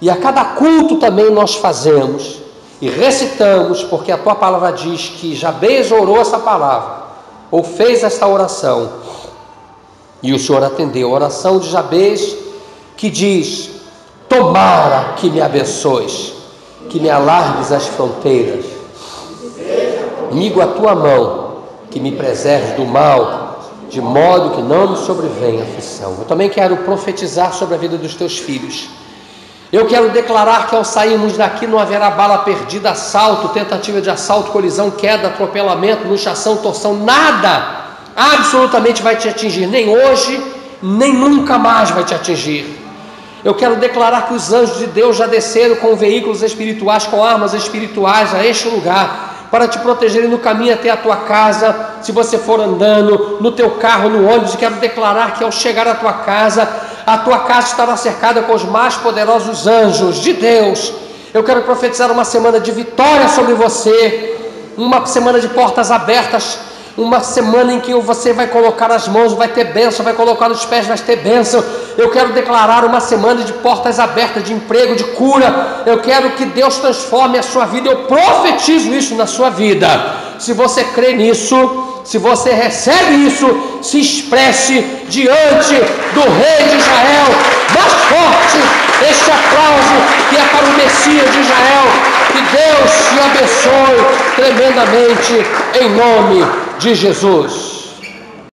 e a cada culto também nós fazemos e recitamos, porque a tua palavra diz que Jabez orou essa palavra, ou fez esta oração, e o Senhor atendeu. A oração de Jabez que diz: tomara que me abençoes, que me alargues as fronteiras, comigo a tua mão, que me preserves do mal, de modo que não me sobrevenha aflição. Eu também quero profetizar sobre a vida dos teus filhos. Eu quero declarar que ao sairmos daqui não haverá bala perdida, assalto, tentativa de assalto, colisão, queda, atropelamento, luxação, torção, nada absolutamente vai te atingir, nem hoje, nem nunca mais vai te atingir. Eu quero declarar que os anjos de Deus já desceram com veículos espirituais, com armas espirituais a este lugar, para te protegerem no caminho até a tua casa, se você for andando, no teu carro, no ônibus. Quero declarar que ao chegar à tua casa, a tua casa estará cercada com os mais poderosos anjos de Deus. Eu quero profetizar uma semana de vitória sobre você, uma semana de portas abertas, uma semana em que você vai colocar as mãos, vai ter bênção, vai colocar os pés, vai ter bênção. Eu quero declarar uma semana de portas abertas, de emprego, de cura. Eu quero que Deus transforme a sua vida. Eu profetizo isso na sua vida. Se você crê nisso, se você recebe isso, se expresse diante do Rei de Israel. Mais forte este aplauso que é para o Messias de Israel. Que Deus te abençoe tremendamente em nome de Jesus.